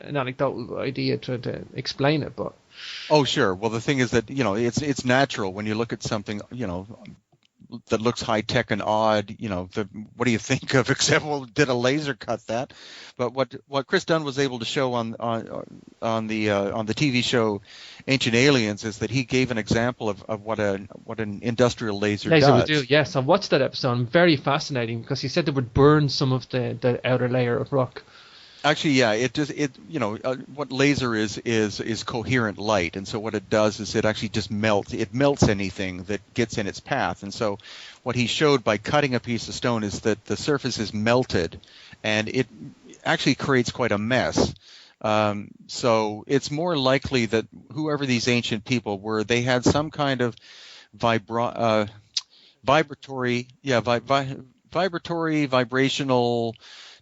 anecdotal idea to explain it, but oh, sure. Well, the thing is that it's natural when you look at something that looks high tech and odd. What do you think of? Except, well, did a laser cut that? But what Chris Dunn was able to show on the TV show Ancient Aliens is that he gave an example of what an industrial laser does. Would do. Yes, I watched that episode. Very fascinating because he said it would burn some of the outer layer of rock. Actually, yeah, what laser is coherent light, and so what it does is it actually just melts. It melts anything that gets in its path, and so what he showed by cutting a piece of stone is that the surface is melted, and it actually creates quite a mess. So it's more likely that whoever these ancient people were, they had some kind of vibrational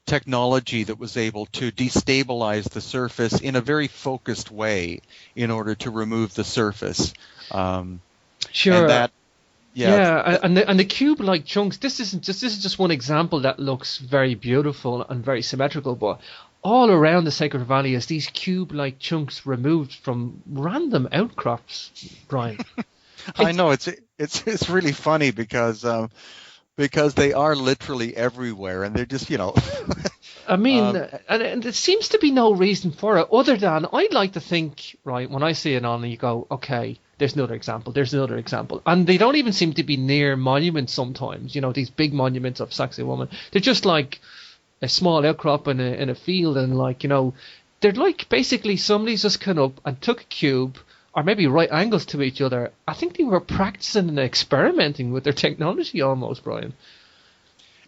technology that was able to destabilize the surface in a very focused way in order to remove the surface. Sure. And and the cube-like chunks. This is just one example that looks very beautiful and very symmetrical, but all around the Sacred Valley is these cube-like chunks removed from random outcrops, Brian. I know it's really funny because they are literally everywhere, and they're just, I mean, and there seems to be no reason for it other than I'd like to think, right, when I see it on, you go, okay, there's another example, and they don't even seem to be near monuments sometimes. These big monuments of Sacsayhuaman, they're just like a small outcrop in a field, and they're like basically somebody's just come up and took a cube, or maybe right angles to each other. I think they were practicing and experimenting with their technology almost, Brian.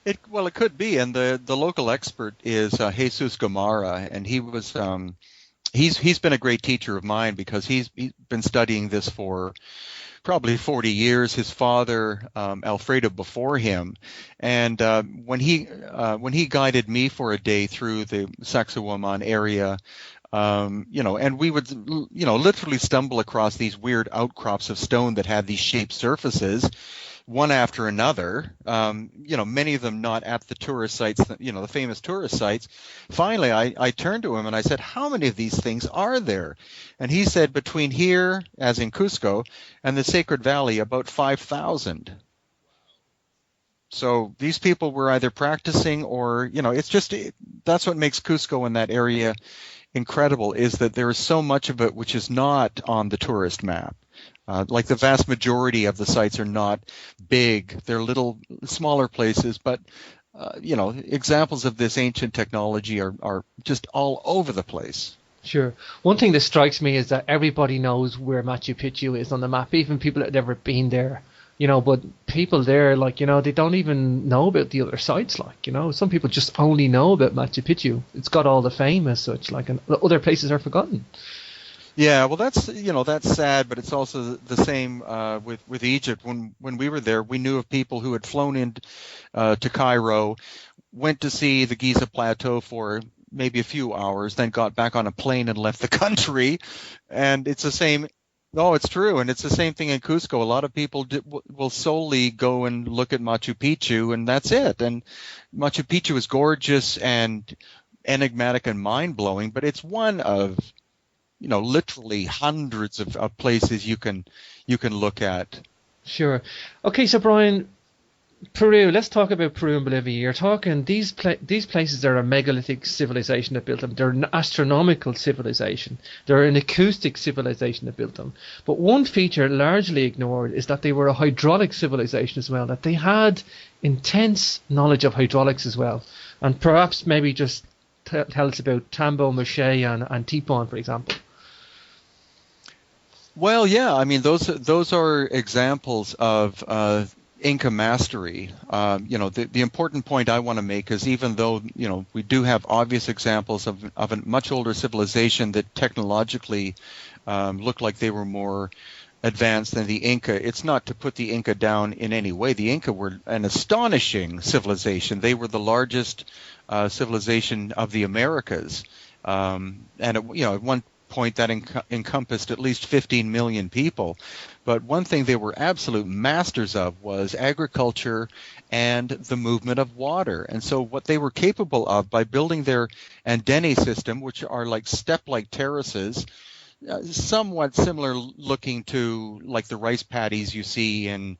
It could be, and the local expert is Jesus Gamarra, and he was he's been a great teacher of mine because he's been studying this for probably 40 years. His father, Alfredo, before him, and when he guided me for a day through the Sacsayhuaman area. And we would, literally stumble across these weird outcrops of stone that had these shaped surfaces, one after another. Many of them not at the tourist sites, the famous tourist sites. Finally, I turned to him and I said, "How many of these things are there?" And he said, between here, as in Cusco, and the Sacred Valley, about 5,000. So these people were either practicing or, that's what makes Cusco and that area incredible, is that there is so much of it which is not on the tourist map. Like the vast majority of the sites are not big. They're little smaller places, but examples of this ancient technology are just all over the place. Sure. One thing that strikes me is that everybody knows where Machu Picchu is on the map, even people that have never been there. But people there, they don't even know about the other sites. Some people just only know about Machu Picchu. It's got all the fame as such, and other places are forgotten. Yeah, well, that's sad, but it's also the same with Egypt. When we were there, we knew of people who had flown in to Cairo, went to see the Giza Plateau for maybe a few hours, then got back on a plane and left the country. And it's the same. No, it's true, and it's the same thing in Cusco. A lot of people will solely go and look at Machu Picchu, and that's it. And Machu Picchu is gorgeous and enigmatic and mind-blowing, but it's one of literally hundreds of places you can look at. Sure. Okay, so Brien, Peru. Let's talk about Peru and Bolivia. You're talking these places are a megalithic civilization that built them. They're an astronomical civilization. They're an acoustic civilization that built them. But one feature largely ignored is that they were a hydraulic civilization as well. That they had intense knowledge of hydraulics as well. And perhaps maybe just tell us about Tambo, Mache, and Tipon, for example. Well, yeah. I mean, those are examples of Inca mastery. The important point I want to make is even though, we do have obvious examples of a much older civilization that technologically looked like they were more advanced than the Inca, it's not to put the Inca down in any way. The Inca were an astonishing civilization. They were the largest civilization of the Americas. And at one point that encompassed at least 15 million people. But one thing they were absolute masters of was agriculture and the movement of water. And so what they were capable of by building their andene system, which are like step-like terraces, somewhat similar looking to like the rice paddies you see in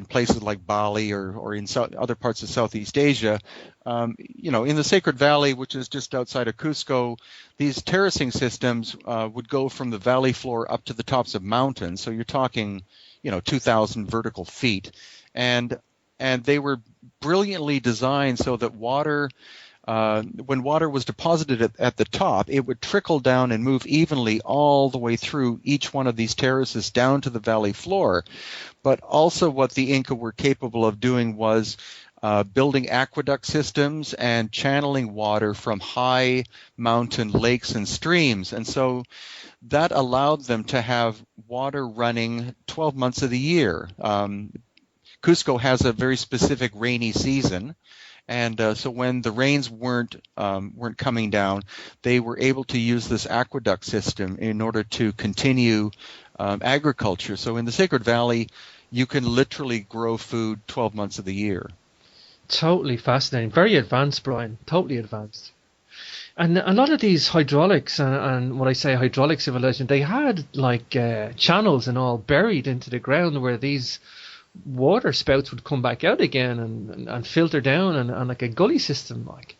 places like Bali or in other parts of Southeast Asia, in the Sacred Valley, which is just outside of Cusco, these terracing systems would go from the valley floor up to the tops of mountains. So you're talking, 2,000 vertical feet, and they were brilliantly designed so that water. When water was deposited at the top, it would trickle down and move evenly all the way through each one of these terraces down to the valley floor. But also what the Inca were capable of doing was building aqueduct systems and channeling water from high mountain lakes and streams. And so that allowed them to have water running 12 months of the year. Cusco has a very specific rainy season. And so when the rains weren't coming down, they were able to use this aqueduct system in order to continue agriculture. So in the Sacred Valley, you can literally grow food 12 months of the year. Totally fascinating. Very advanced, Brien. Totally advanced. And a lot of these hydraulics, and when I say hydraulic civilization, they had channels and all buried into the ground where these water spouts would come back out again and filter down and like a gully system like.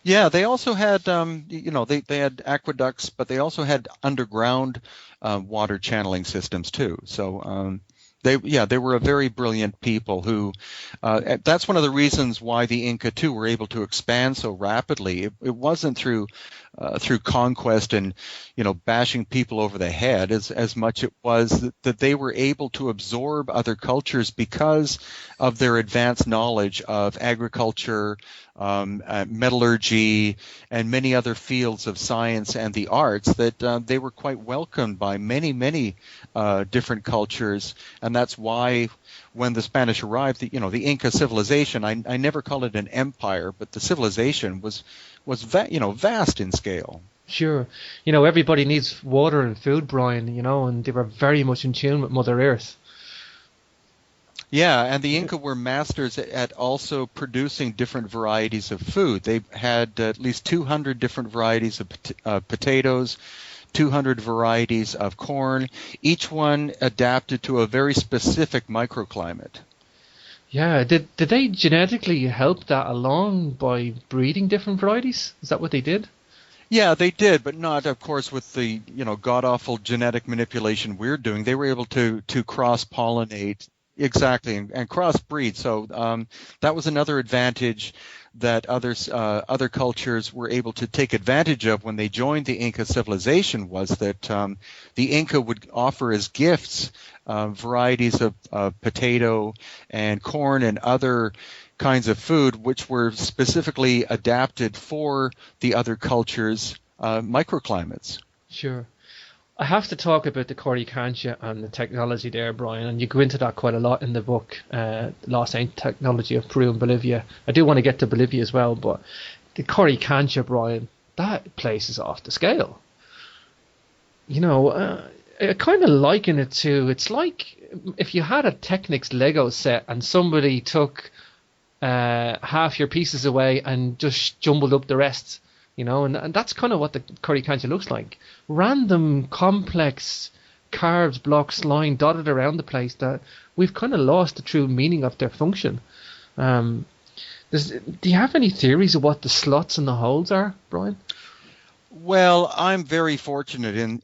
Yeah, they also had they had aqueducts, but they also had underground water channeling systems too. So they were a very brilliant people who that's one of the reasons why the Inca too were able to expand so rapidly. It wasn't through conquest and bashing people over the head as much it was that they were able to absorb other cultures because of their advanced knowledge of agriculture, metallurgy, and many other fields of science and the arts that they were quite welcomed by many different cultures. And that's why when the Spanish arrived, the Inca civilization, I never call it an empire, but the civilization was vast in scale. Sure. Everybody needs water and food, Brien, and they were very much in tune with Mother Earth. Yeah, and the Inca were masters at also producing different varieties of food. They had at least 200 different varieties of potatoes, 200 varieties of corn, each one adapted to a very specific microclimate. Yeah, did they genetically help that along by breeding different varieties? Is that what they did? Yeah, they did, but not, of course, with the god-awful genetic manipulation we're doing. They were able to cross-pollinate exactly, and crossbreed. So that was another advantage that other cultures were able to take advantage of when they joined the Inca civilization, was that the Inca would offer as gifts varieties of potato and corn and other kinds of food which were specifically adapted for the other cultures' microclimates. Sure. I have to talk about the Coricancha and the technology there, Brian, and you go into that quite a lot in the book, Lost Ancient Technology of Peru and Bolivia. I do want to get to Bolivia as well, but the Coricancha, Brian, that place is off the scale. You know, I kind of liken it to, it's like if you had a Technics Lego set and somebody took half your pieces away and just jumbled up the rest. You know, and that's kind of what the Coricancha looks like. Random, complex carved blocks lying dotted around the place that we've kind of lost the true meaning of their function. Do you have any theories of what the slots and the holes are, Brian? Well, I'm very fortunate in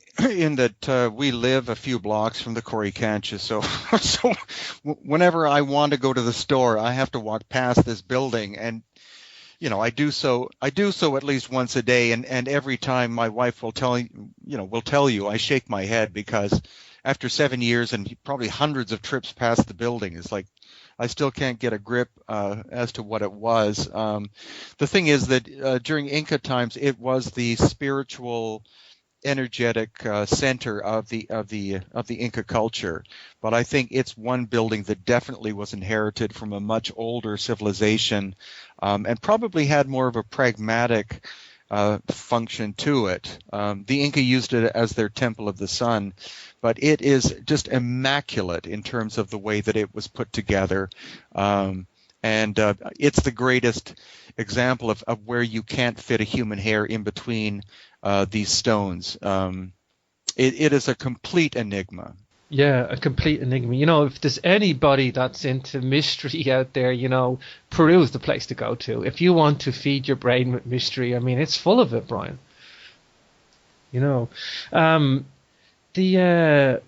that we live a few blocks from the Coricancha, so whenever I want to go to the store, I have to walk past this building, and you know, I do so at least once a day, and every time my wife will tell you, I shake my head, because after 7 years and probably hundreds of trips past the building, it's like I still can't get a grip as to what it was. The thing is that during Inca times, it was the spiritual, energetic center of the Inca culture, but I think it's one building that definitely was inherited from a much older civilization, and probably had more of a pragmatic function to it. The Inca used it as their temple of the sun, but it is just immaculate in terms of the way that it was put together. And it's the greatest example of where you can't fit a human hair in between these stones. It is a complete enigma. Yeah, a complete enigma. You know, if there's anybody that's into mystery out there, you know, Peru is the place to go to. If you want to feed your brain with mystery, I mean, it's full of it, Brian. You know, the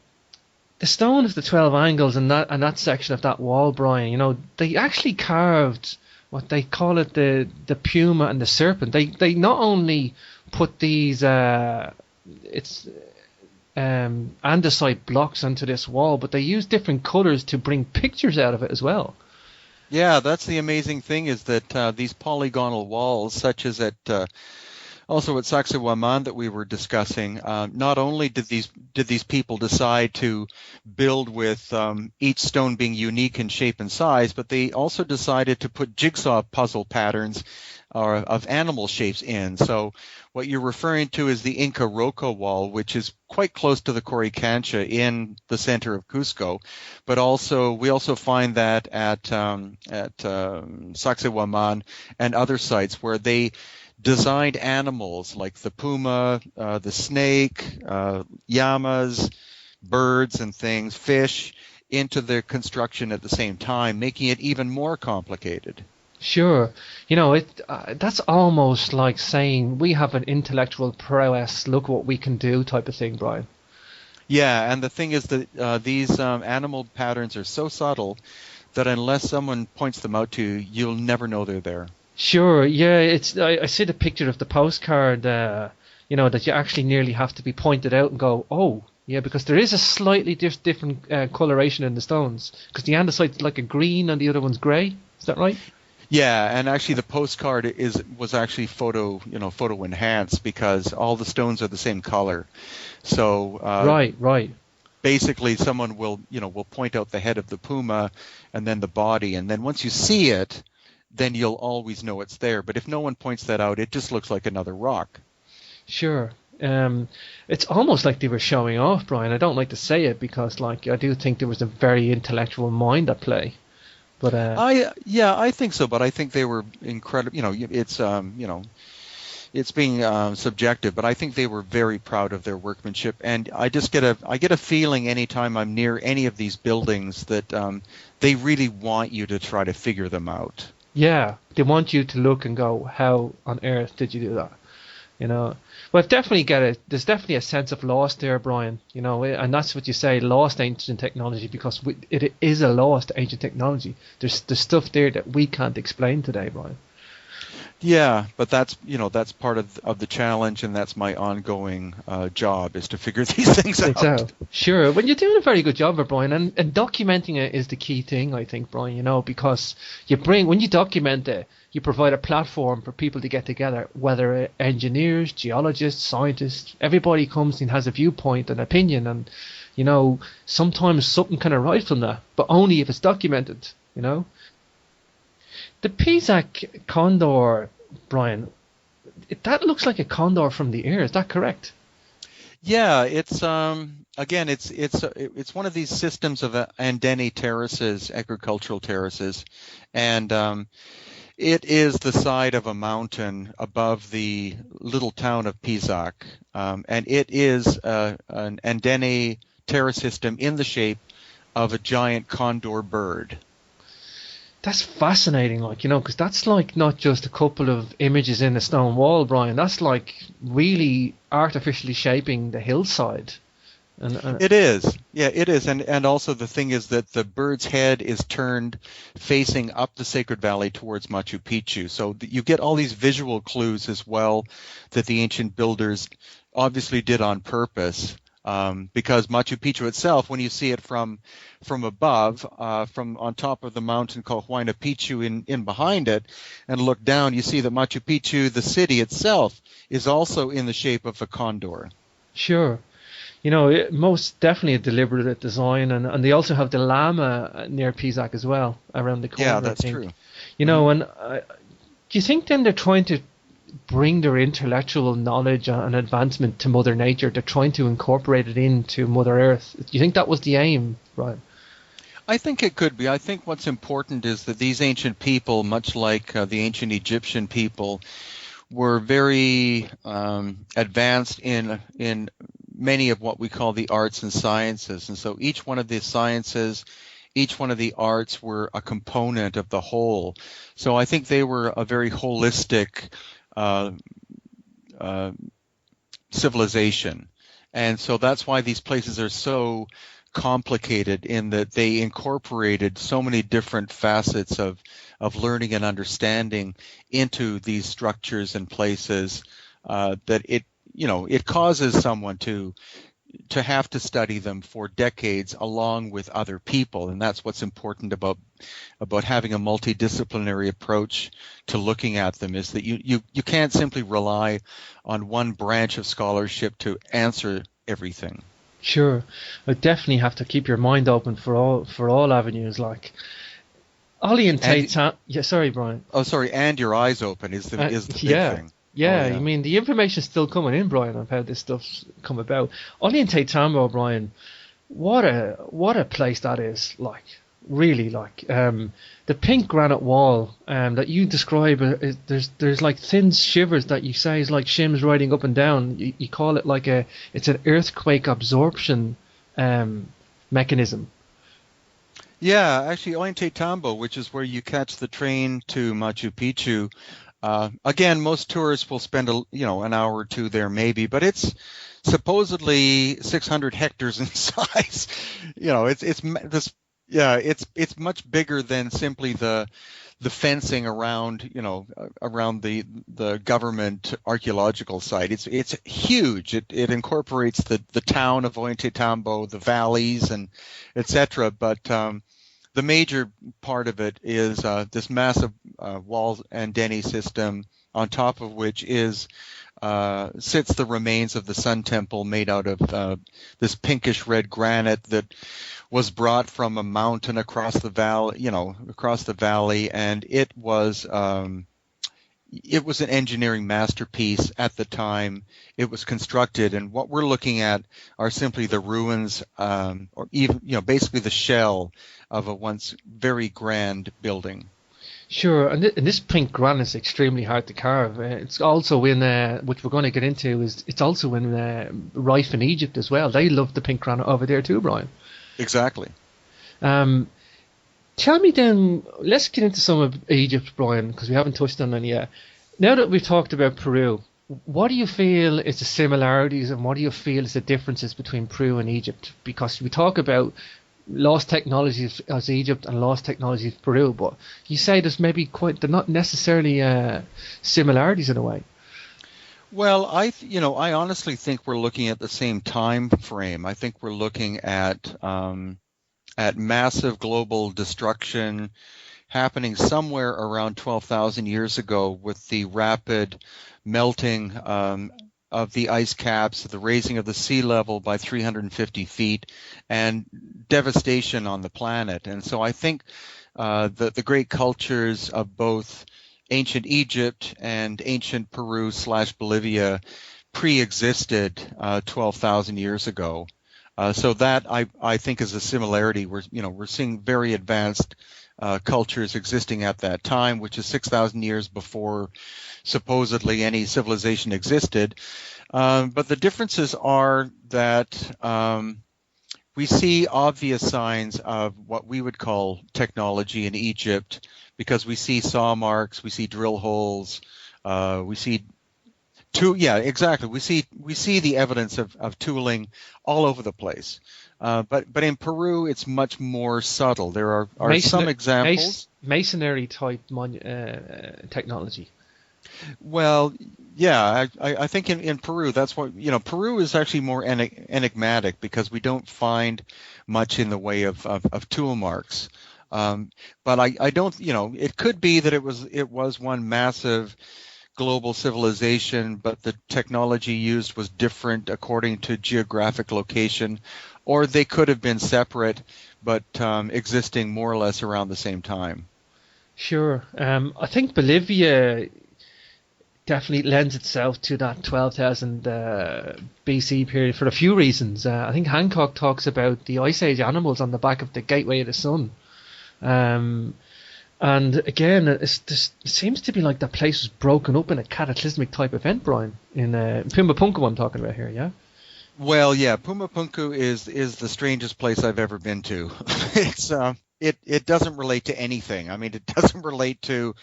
stone of the 12 angles and that section of that wall, Brian, you know, they actually carved what they call it the puma and the serpent. They not only put these andesite blocks onto this wall, but they use different colors to bring pictures out of it as well. Yeah, that's the amazing thing, is that these polygonal walls, such as also at Sacsayhuaman that we were discussing, not only did these people decide to build with each stone being unique in shape and size, but they also decided to put jigsaw puzzle patterns of animal shapes in. So what you're referring to is the Inca Roca wall, which is quite close to the Coricancha in the center of Cusco, but we also find that at Sacsayhuaman and other sites where they designed animals like the puma, the snake, llamas, birds and things, fish, into the construction at the same time, making it even more complicated. Sure. You know, that's almost like saying we have an intellectual prowess, look what we can do type of thing, Brian. Yeah, and the thing is that these animal patterns are so subtle that unless someone points them out to you, you'll never know they're there. Sure, yeah. I see the picture of the postcard, you know, that you actually nearly have to be pointed out and go, oh, yeah, because there is a slightly different coloration in the stones, because the andesite's like a green and the other one's grey. Is that right? Yeah, and actually the postcard was actually photo enhanced, because all the stones are the same color. So right. Basically, someone will point out the head of the puma and then the body, and then once you see it, then you'll always know it's there. But if no one points that out, it just looks like another rock. Sure. It's almost like they were showing off, Brian. I don't like to say it, because I do think there was a very intellectual mind at play. But I think so. But I think they were incredible. You know, it's being subjective, but I think they were very proud of their workmanship. And I just get a feeling anytime I'm near any of these buildings that they really want you to try to figure them out. Yeah, they want you to look and go, how on earth did you do that? You know, well, I've definitely get it. There's definitely a sense of loss there, Brian. You know, and that's what you say, lost ancient technology, because it is a lost ancient technology. There's stuff there that we can't explain today, Brian. Yeah, but that's part of the challenge, and that's my ongoing job, is to figure these things out. Sure, well, you're doing a very good job of it, Brian, and documenting it is the key thing, I think, Brian. You know, because when you document it, you provide a platform for people to get together, whether engineers, geologists, scientists, everybody comes and has a viewpoint, an opinion, and you know, sometimes something can arise from that, but only if it's documented. You know. The Pisac condor, Brian, that looks like a condor from the air. Is that correct? Yeah, it's again, it's one of these systems of Andeni terraces, agricultural terraces, and it is the side of a mountain above the little town of Pisac, and it is an Andeni terrace system in the shape of a giant condor bird. That's fascinating, like, you know, because that's like not just a couple of images in a stone wall, Brian. That's like really artificially shaping the hillside. And it is. Yeah, it is. And also the thing is that the bird's head is turned facing up the Sacred Valley towards Machu Picchu. So you get all these visual clues as well that the ancient builders obviously did on purpose. Because Machu Picchu itself, when you see it from above, from on top of the mountain called Huayna Picchu in behind it, and look down, you see that Machu Picchu, the city itself, is also in the shape of a condor. Sure. You know, most definitely a deliberate design, and they also have the llama near Pisac as well, around the corner. Yeah, that's true. You know, and do you think then they're trying to bring their intellectual knowledge and advancement to Mother Nature? They're trying to incorporate it into Mother Earth. Do you think that was the aim, Brian? I think it could be. I think what's important is that these ancient people, much like the ancient Egyptian people, were very advanced in many of what we call the arts and sciences. And so each one of the sciences, each one of the arts were a component of the whole. So I think they were a very holistic civilization. And so that's why these places are so complicated, in that they incorporated so many different facets of learning and understanding into these structures and places, that it causes someone to have to study them for decades along with other people. And that's what's important about having a multidisciplinary approach to looking at them, is that you can't simply rely on one branch of scholarship to answer everything. Sure. I definitely have to keep your mind open for all avenues, like Ollie and Tate. Yeah, sorry, Brian. Oh, sorry, and your eyes open is the big thing. Yeah, I mean, the information's still coming in, Brian, of how this stuff's come about. Only in Tambo, Brian, what a place that is, like, really, like, the pink granite wall that you describe, there's like thin shivers that you say is like shims riding up and down. You call it like it's an earthquake absorption mechanism. Yeah, actually, Ollantaytambo, which is where you catch the train to Machu Picchu. Again, most tourists will spend an hour or two there maybe, but it's supposedly 600 hectares in size. It's much bigger than simply the fencing around the government archaeological site. It's huge. It incorporates the town of Ollantaytambo, the valleys, and etc. But the major part of it is this massive wall and Andeni system, on top of which sits the remains of the Sun Temple, made out of this pinkish red granite that was brought from a mountain across the valley, and it was an engineering masterpiece at the time it was constructed. And what we're looking at are simply the ruins, or even basically the shell of a once very grand building. Sure, and this pink granite is extremely hard to carve. It's also which we're going to get into, it's also rife in Egypt as well. They love the pink granite over there too, Brian. Exactly. Tell me then, let's get into some of Egypt, Brian, because we haven't touched on that yet. Now that we've talked about Peru, What do you feel is the similarities and what do you feel is the differences between Peru and Egypt? Because we talk about lost technologies as Egypt and lost technologies Peru, but you say there's maybe they're not necessarily similarities in a way. Well, I honestly think we're looking at the same time frame. I think we're looking at massive global destruction happening somewhere around 12,000 years ago with the rapid melting of the ice caps, the raising of the sea level by 350 feet, and devastation on the planet. And so I think the great cultures of both ancient Egypt and ancient Peru / Bolivia pre-existed 12,000 years ago. So that I think is a similarity. We're seeing very advanced cultures existing at that time, which is 6,000 years before supposedly any civilization existed. But the differences are that we see obvious signs of what we would call technology in Egypt, because we see saw marks, we see drill holes, we see exactly. We see the evidence of tooling all over the place. But in Peru, it's much more subtle. There are some examples. Masonry type technology. Well, yeah, I think in Peru, that's what, Peru is actually more enigmatic because we don't find much in the way of tool marks. But I don't, it could be that it was one massive global civilization, but the technology used was different according to geographic location, or they could have been separate, but existing more or less around the same time. Sure. I think Bolivia definitely lends itself to that 12,000 BC period for a few reasons. I think Hancock talks about the Ice Age animals on the back of the Gateway of the Sun. And again, it seems to be like that place was broken up in a cataclysmic type event, Brien, in Pumapunku I'm talking about here, yeah? Well, yeah, Pumapunku is the strangest place I've ever been to. It's it doesn't relate to anything. I mean, it doesn't relate to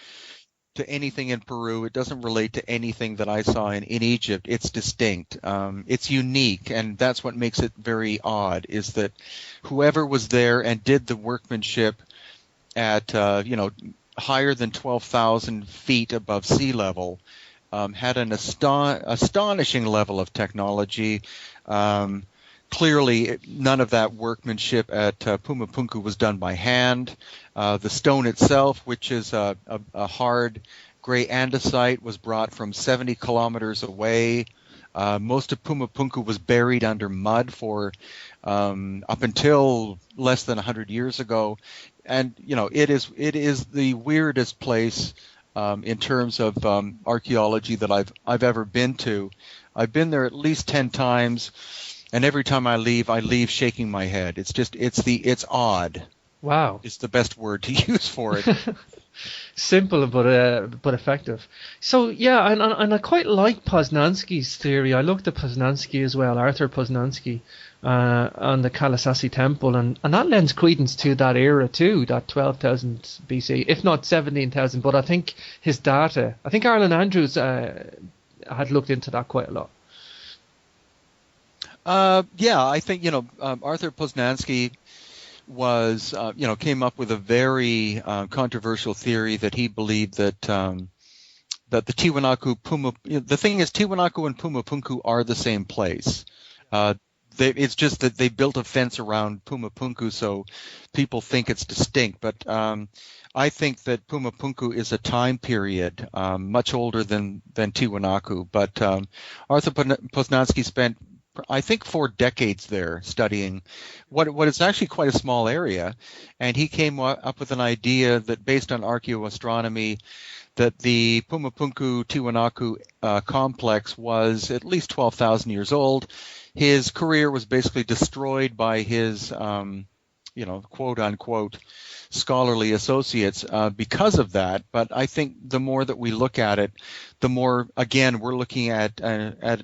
anything in Peru. It doesn't relate to anything that I saw in Egypt. It's distinct. It's unique, and that's what makes it very odd, is that whoever was there and did the workmanship at higher than 12,000 feet above sea level had an astonishing level of technology. Clearly, none of that workmanship at Pumapunku was done by hand. The stone itself, which is a hard gray andesite, was brought from 70 kilometers away. Most of Pumapunku was buried under mud for up until less than 100 years ago. And, it is the weirdest place in terms of archaeology that I've ever been to. I've been there at least 10 times, and every time I leave shaking my head. It's odd. Wow. It's the best word to use for it. Simple but effective. So yeah, and I quite like Poznański's theory. I looked at Poznański as well, Arthur Poznański, on the Kalasasi temple, and that lends credence to that era too, that 12,000 BC, if not 17,000. But I think his data, I think Arlen Andrews had looked into that quite a lot. I think Arthur Poznański was came up with a very controversial theory that he believed that that the the thing is, Tiwanaku and Pumapunku are the same place. It's just that they built a fence around Pumapunku, so people think it's distinct. But I think that Pumapunku is a time period much older than Tiwanaku. But Arthur Poznański spent, I think, 4 decades there studying what is actually quite a small area, and he came up with an idea that, based on archaeoastronomy, that the Pumapunku Tiwanaku complex was at least 12,000 years old. His career was basically destroyed by his quote unquote scholarly associates because of that. But I think the more that we look at it, the more, again, we're looking at an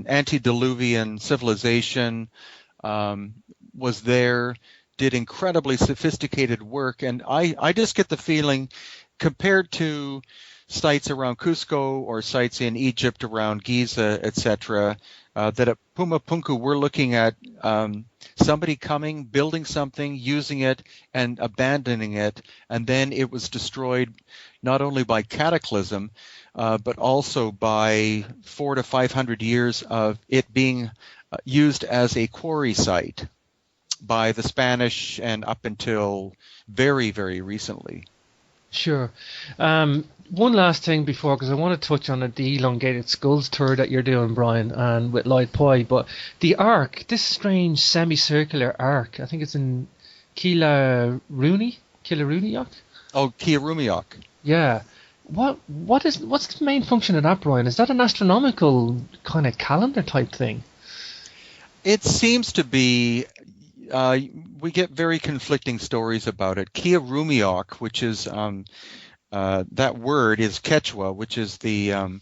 antediluvian civilization, was there, did incredibly sophisticated work. And I just get the feeling, compared to sites around Cusco or sites in Egypt around Giza, etc. That at Pumapunku we're looking at somebody coming, building something, using it, and abandoning it, and then it was destroyed not only by cataclysm, but also by 400 to 500 years of it being used as a quarry site by the Spanish and up until very, very recently. Sure. One last thing before, because I want to touch on the elongated skulls tour that you're doing, Brien, and with Lloyd Pye, but the arc, this strange semicircular arc, I think it's in Kilaruni? Oh, Kiarumiok. Yeah. What's the main function of that, Brien? Is that an astronomical kind of calendar type thing? It seems to be. We get very conflicting stories about it. Kiarumiok, which is that word is Quechua, which is the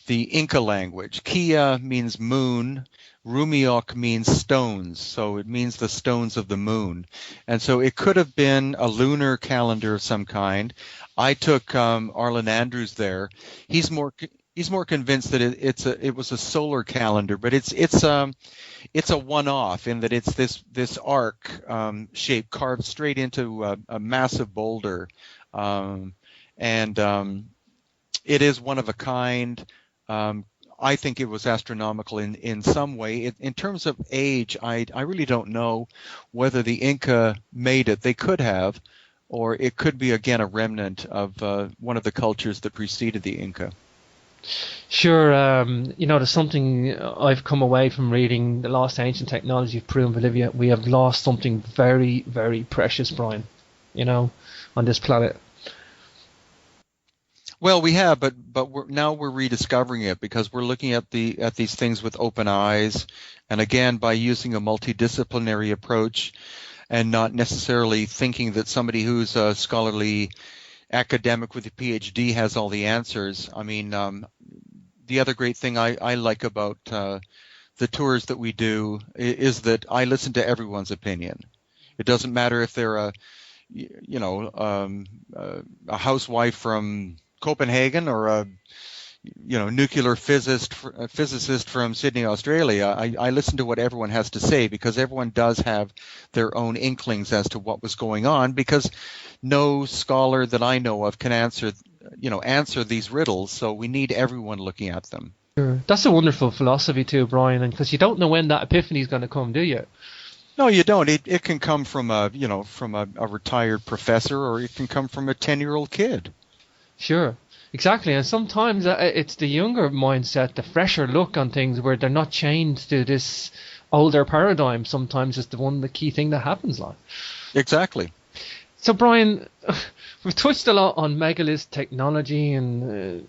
Inca language. Kia means moon. Rumiok means stones, so it means the stones of the moon. And so it could have been a lunar calendar of some kind. I took Arlen Andrews there. He's more convinced that it was a solar calendar, but it's a one-off in that it's this arc shape carved straight into a massive boulder, and it is one of a kind. I think it was astronomical in some way. In terms of age, I really don't know whether the Inca made it. They could have, or it could be, again, a remnant of one of the cultures that preceded the Inca. Sure. There's something I've come away from reading The Lost Ancient Technology of Peru and Bolivia. We have lost something very, very precious, Brien, on this planet. Well, we have, but we're rediscovering it because we're looking at these things with open eyes, and again by using a multidisciplinary approach, and not necessarily thinking that somebody who's a scholarly academic with a PhD has all the answers. I mean, the other great thing I like about the tours that we do is that I listen to everyone's opinion. It doesn't matter if they're a housewife from Copenhagen or a nuclear physicist from Sydney, Australia. I listen to what everyone has to say because everyone does have their own inklings as to what was going on, because no scholar that I know of can answer these riddles, so we need everyone looking at them. Sure. That's a wonderful philosophy too, Brien, and because you don't know when that epiphany is going to come, do you? No, you don't. It can come from a retired professor, or it can come from a 10-year-old kid. Sure, exactly. And sometimes it's the younger mindset, the fresher look on things, where they're not chained to this older paradigm. Sometimes it's the key thing that happens, like. Exactly. So, Brien, we've touched a lot on megalith technology and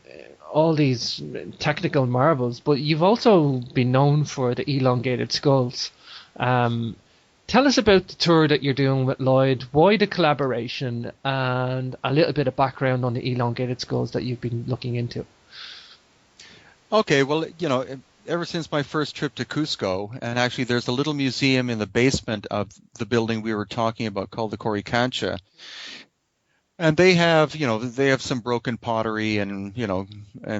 all these technical marvels, but you've also been known for the elongated skulls. Tell us about the tour that you're doing with Lloyd, why the collaboration, and a little bit of background on the elongated skulls that you've been looking into. Okay, well, ever since my first trip to Cusco, and actually there's a little museum in the basement of the building we were talking about called the Coricancha. And they have some broken pottery and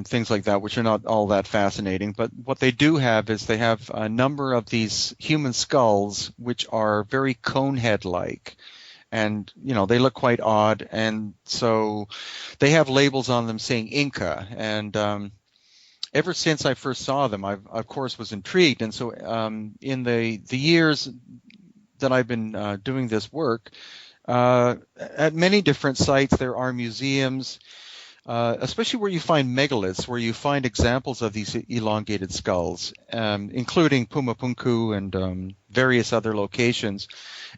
things like that, which are not all that fascinating. But what they do have is they have a number of these human skulls, which are very conehead-like. And, they look quite odd. And so they have labels on them saying Inca. And ever since I first saw them, I, of course, was intrigued. And so in the years that I've been doing this work, at many different sites there are museums, especially where you find megaliths, where you find examples of these elongated skulls, including Pumapunku and various other locations.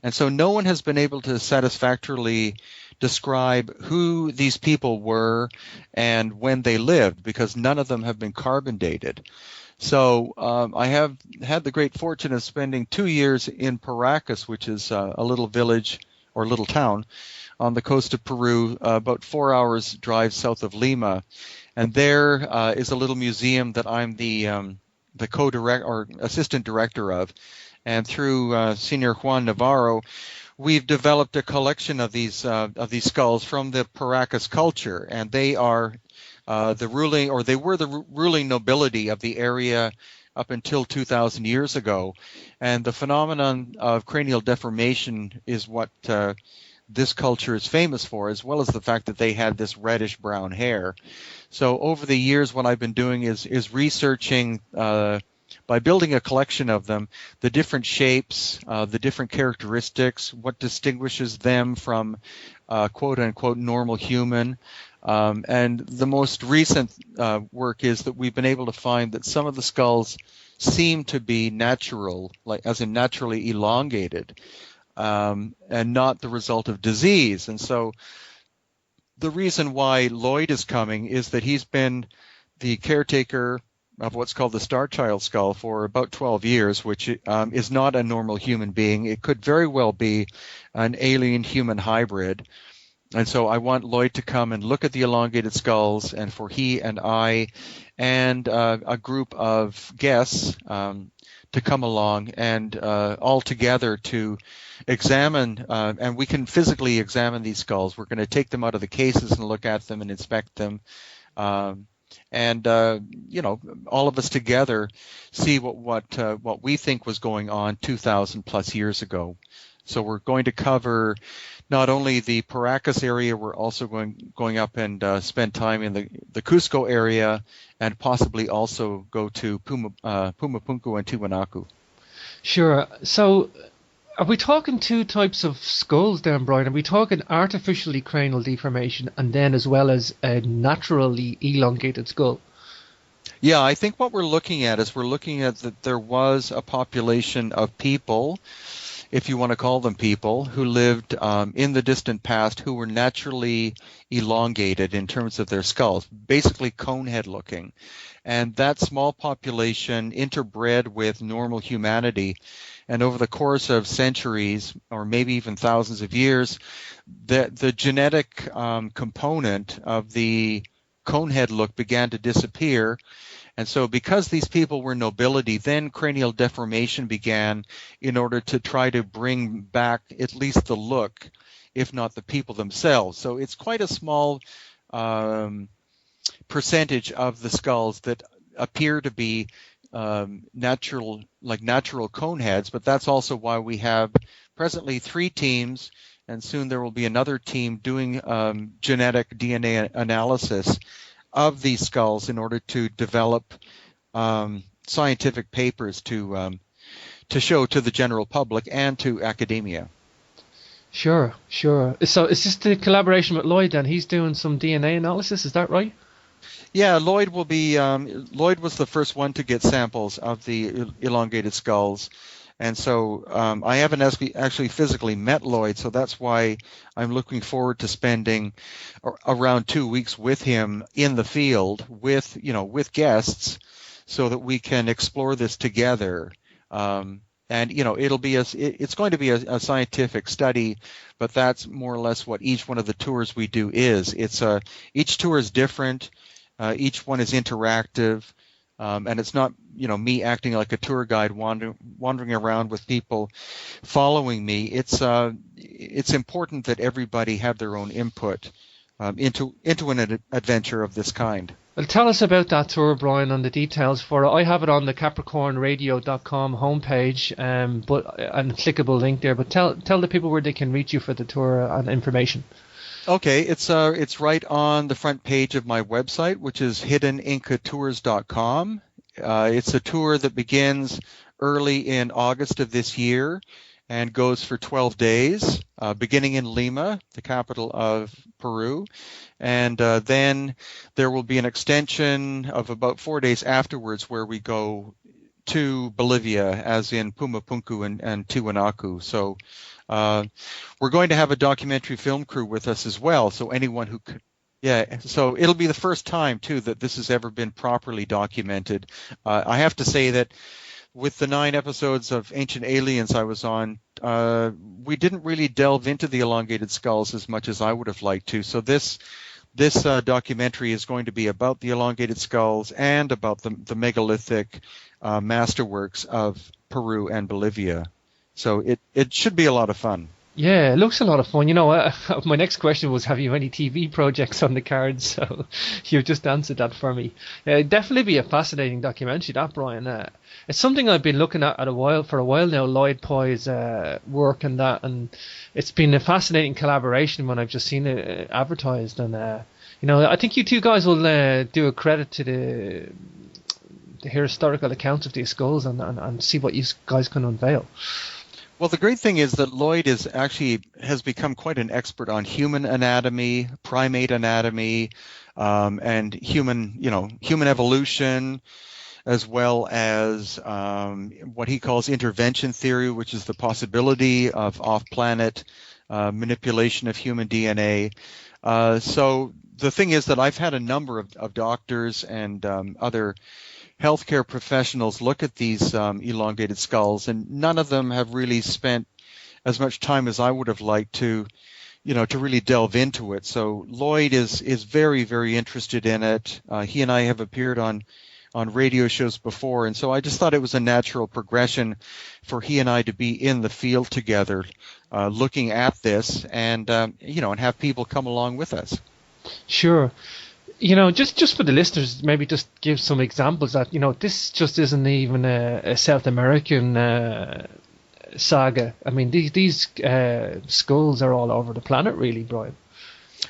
And so no one has been able to satisfactorily describe who these people were and when they lived, because none of them have been carbon dated. So I have had the great fortune of spending 2 years in Paracas, which is a little village or little town on the coast of Peru, about 4 hours drive south of Lima. And there is a little museum that I'm the co-director or assistant director of. And through Senior Juan Navarro, we've developed a collection of these skulls from the Paracas culture, and they are they were the ruling nobility of the area up until 2,000 years ago. And the phenomenon of cranial deformation is what this culture is famous for, as well as the fact that they had this reddish brown hair. So over the years, what I've been doing is researching, by building a collection of them, the different shapes, the different characteristics, what distinguishes them from quote-unquote normal human. And the most recent work is that we've been able to find that some of the skulls seem to be natural, like as in naturally elongated, and not the result of disease. And so the reason why Lloyd is coming is that he's been the caretaker of what's called the Star Child skull for about 12 years, which is not a normal human being. It could very well be an alien-human hybrid. And so I want Lloyd to come and look at the elongated skulls, and for he and I and a group of guests to come along and all together to examine, and we can physically examine these skulls. We're going to take them out of the cases and look at them and inspect them. And all of us together see what we think was going on 2,000 plus years ago. So we're going to cover not only the Paracas area, we're also going up and spend time in the Cusco area, and possibly also go to Pumapunku and Tiwanaku. Sure. So are we talking two types of skulls then, Brien? Are we talking artificially cranial deformation and then as well as a naturally elongated skull? Yeah, I think what we're looking at that there was a population of people, if you want to call them people, who lived in the distant past who were naturally elongated in terms of their skulls, basically conehead looking. And that small population interbred with normal humanity. And over the course of centuries, or maybe even thousands of years, the genetic component of the conehead look began to disappear. And so because these people were nobility, then cranial deformation began in order to try to bring back at least the look, if not the people themselves. So it's quite a small percentage of the skulls that appear to be natural cone heads, but that's also why we have presently 3 teams, and soon there will be another team doing genetic DNA analysis of these skulls in order to develop scientific papers to show to the general public and to academia. Sure. So is this the collaboration with Lloyd then? He's doing some DNA analysis, is that right? Yeah, Lloyd will be. Lloyd was the first one to get samples of the elongated skulls, and so I haven't actually physically met Lloyd, so that's why I'm looking forward to spending around 2 weeks with him in the field with guests, so that we can explore this together. And it's going to be a scientific study, but that's more or less what each one of the tours we do is. Each tour is different. Each one is interactive, and it's not, me acting like a tour guide wandering around with people following me. It's important that everybody have their own input into an adventure of this kind. Well, tell us about that tour, Brien, and the details for it. I have it on the CapricornRadio.com homepage, and a clickable link there. But tell the people where they can reach you for the tour and information. Okay, it's right on the front page of my website, which is hiddenincatours.com. It's a tour that begins early in August of this year and goes for 12 days, beginning in Lima, the capital of Peru. And then there will be an extension of about 4 days afterwards where we go to Bolivia, as in Pumapunku and Tiwanaku. So we're going to have a documentary film crew with us as well, so anyone who could. Yeah, so it'll be the first time, too, that this has ever been properly documented. I have to say that with the 9 episodes of Ancient Aliens I was on, we didn't really delve into the elongated skulls as much as I would have liked to. So this documentary is going to be about the elongated skulls and about the megalithic masterworks of Peru and Bolivia. So it should be a lot of fun. Yeah, it looks a lot of fun. My next question was, have you any TV projects on the cards? So you've just answered that for me. It'd definitely be a fascinating documentary, that, Brian. It's something I've been looking at for a while now, Lloyd Poy's work and that, and it's been a fascinating collaboration when I've just seen it advertised. And I think you two guys will do a credit to the historical accounts of these skulls and see what you guys can unveil. Well, the great thing is that Lloyd has become quite an expert on human anatomy, primate anatomy, and human evolution, as well as what he calls intervention theory, which is the possibility of off-planet manipulation of human DNA. So the thing is that I've had a number of doctors and other healthcare professionals look at these elongated skulls, and none of them have really spent as much time as I would have liked to really delve into it. So Lloyd is very, very interested in it. He and I have appeared on radio shows before, and so I just thought it was a natural progression for he and I to be in the field together, looking at this, and and have people come along with us. Sure. Just for the listeners, maybe just give some examples that, this just isn't even a South American saga. I mean, these skulls are all over the planet, really, Brian.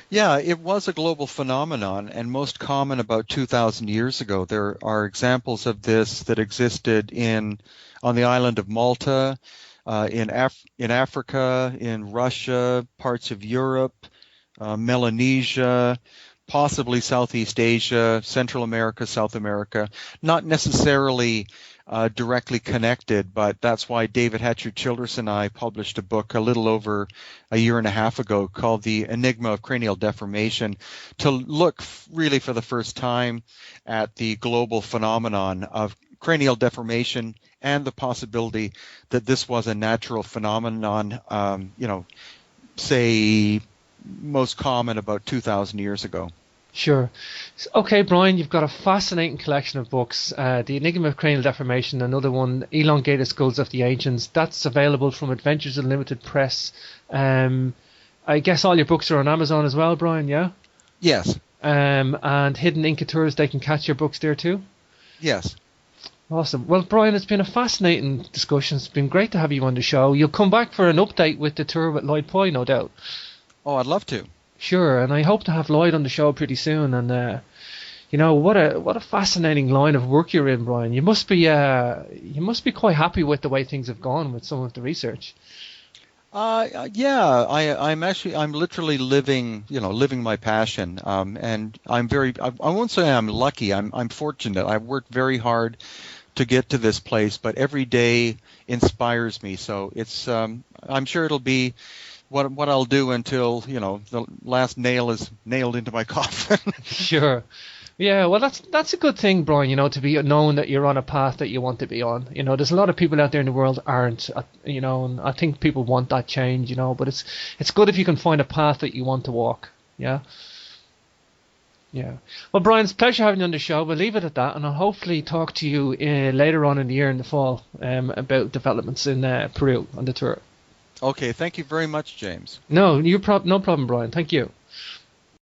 Yeah, it was a global phenomenon and most common about 2,000 years ago. There are examples of this that existed on the island of Malta, in Africa, in Russia, parts of Europe, Melanesia, possibly Southeast Asia, Central America, South America, not necessarily directly connected, but that's why David Hatcher Childress and I published a book a little over a year and a half ago called The Enigma of Cranial Deformation, to look really for the first time at the global phenomenon of cranial deformation and the possibility that this was a natural phenomenon, say most common about 2,000 years ago. Sure. Okay, Brian, you've got a fascinating collection of books. The Enigma of Cranial Deformation, another one, Elongated Skulls of the Ancients. That's available from Adventures Unlimited Press. I guess all your books are on Amazon as well, Brian, yeah? Yes. And Hidden Incateurs, they can catch your books there too? Yes. Awesome. Well, Brian, it's been a fascinating discussion. It's been great to have you on the show. You'll come back for an update with the tour with Lloyd Poy, no doubt. Oh, I'd love to. Sure, and I hope to have Lloyd on the show pretty soon. And what a fascinating line of work you're in, Brian. You must be quite happy with the way things have gone with some of the research. Yeah, I'm literally living my passion. And I won't say I'm lucky. I'm fortunate. I've worked very hard to get to this place, but every day inspires me. So it's I'm sure it'll be what I'll do until the last nail is nailed into my coffin. Sure. Yeah, well, that's a good thing, Brian, to be known that you're on a path that you want to be on. There's a lot of people out there in the world aren't, and I think people want that change, but it's good if you can find a path that you want to walk. Yeah. Yeah. Well, Brian, it's a pleasure having you on the show. We'll leave it at that, and I'll hopefully talk to you later on in the year in the fall about developments in Peru on the tour. Okay, thank you very much, James. No problem, Brian. Thank you.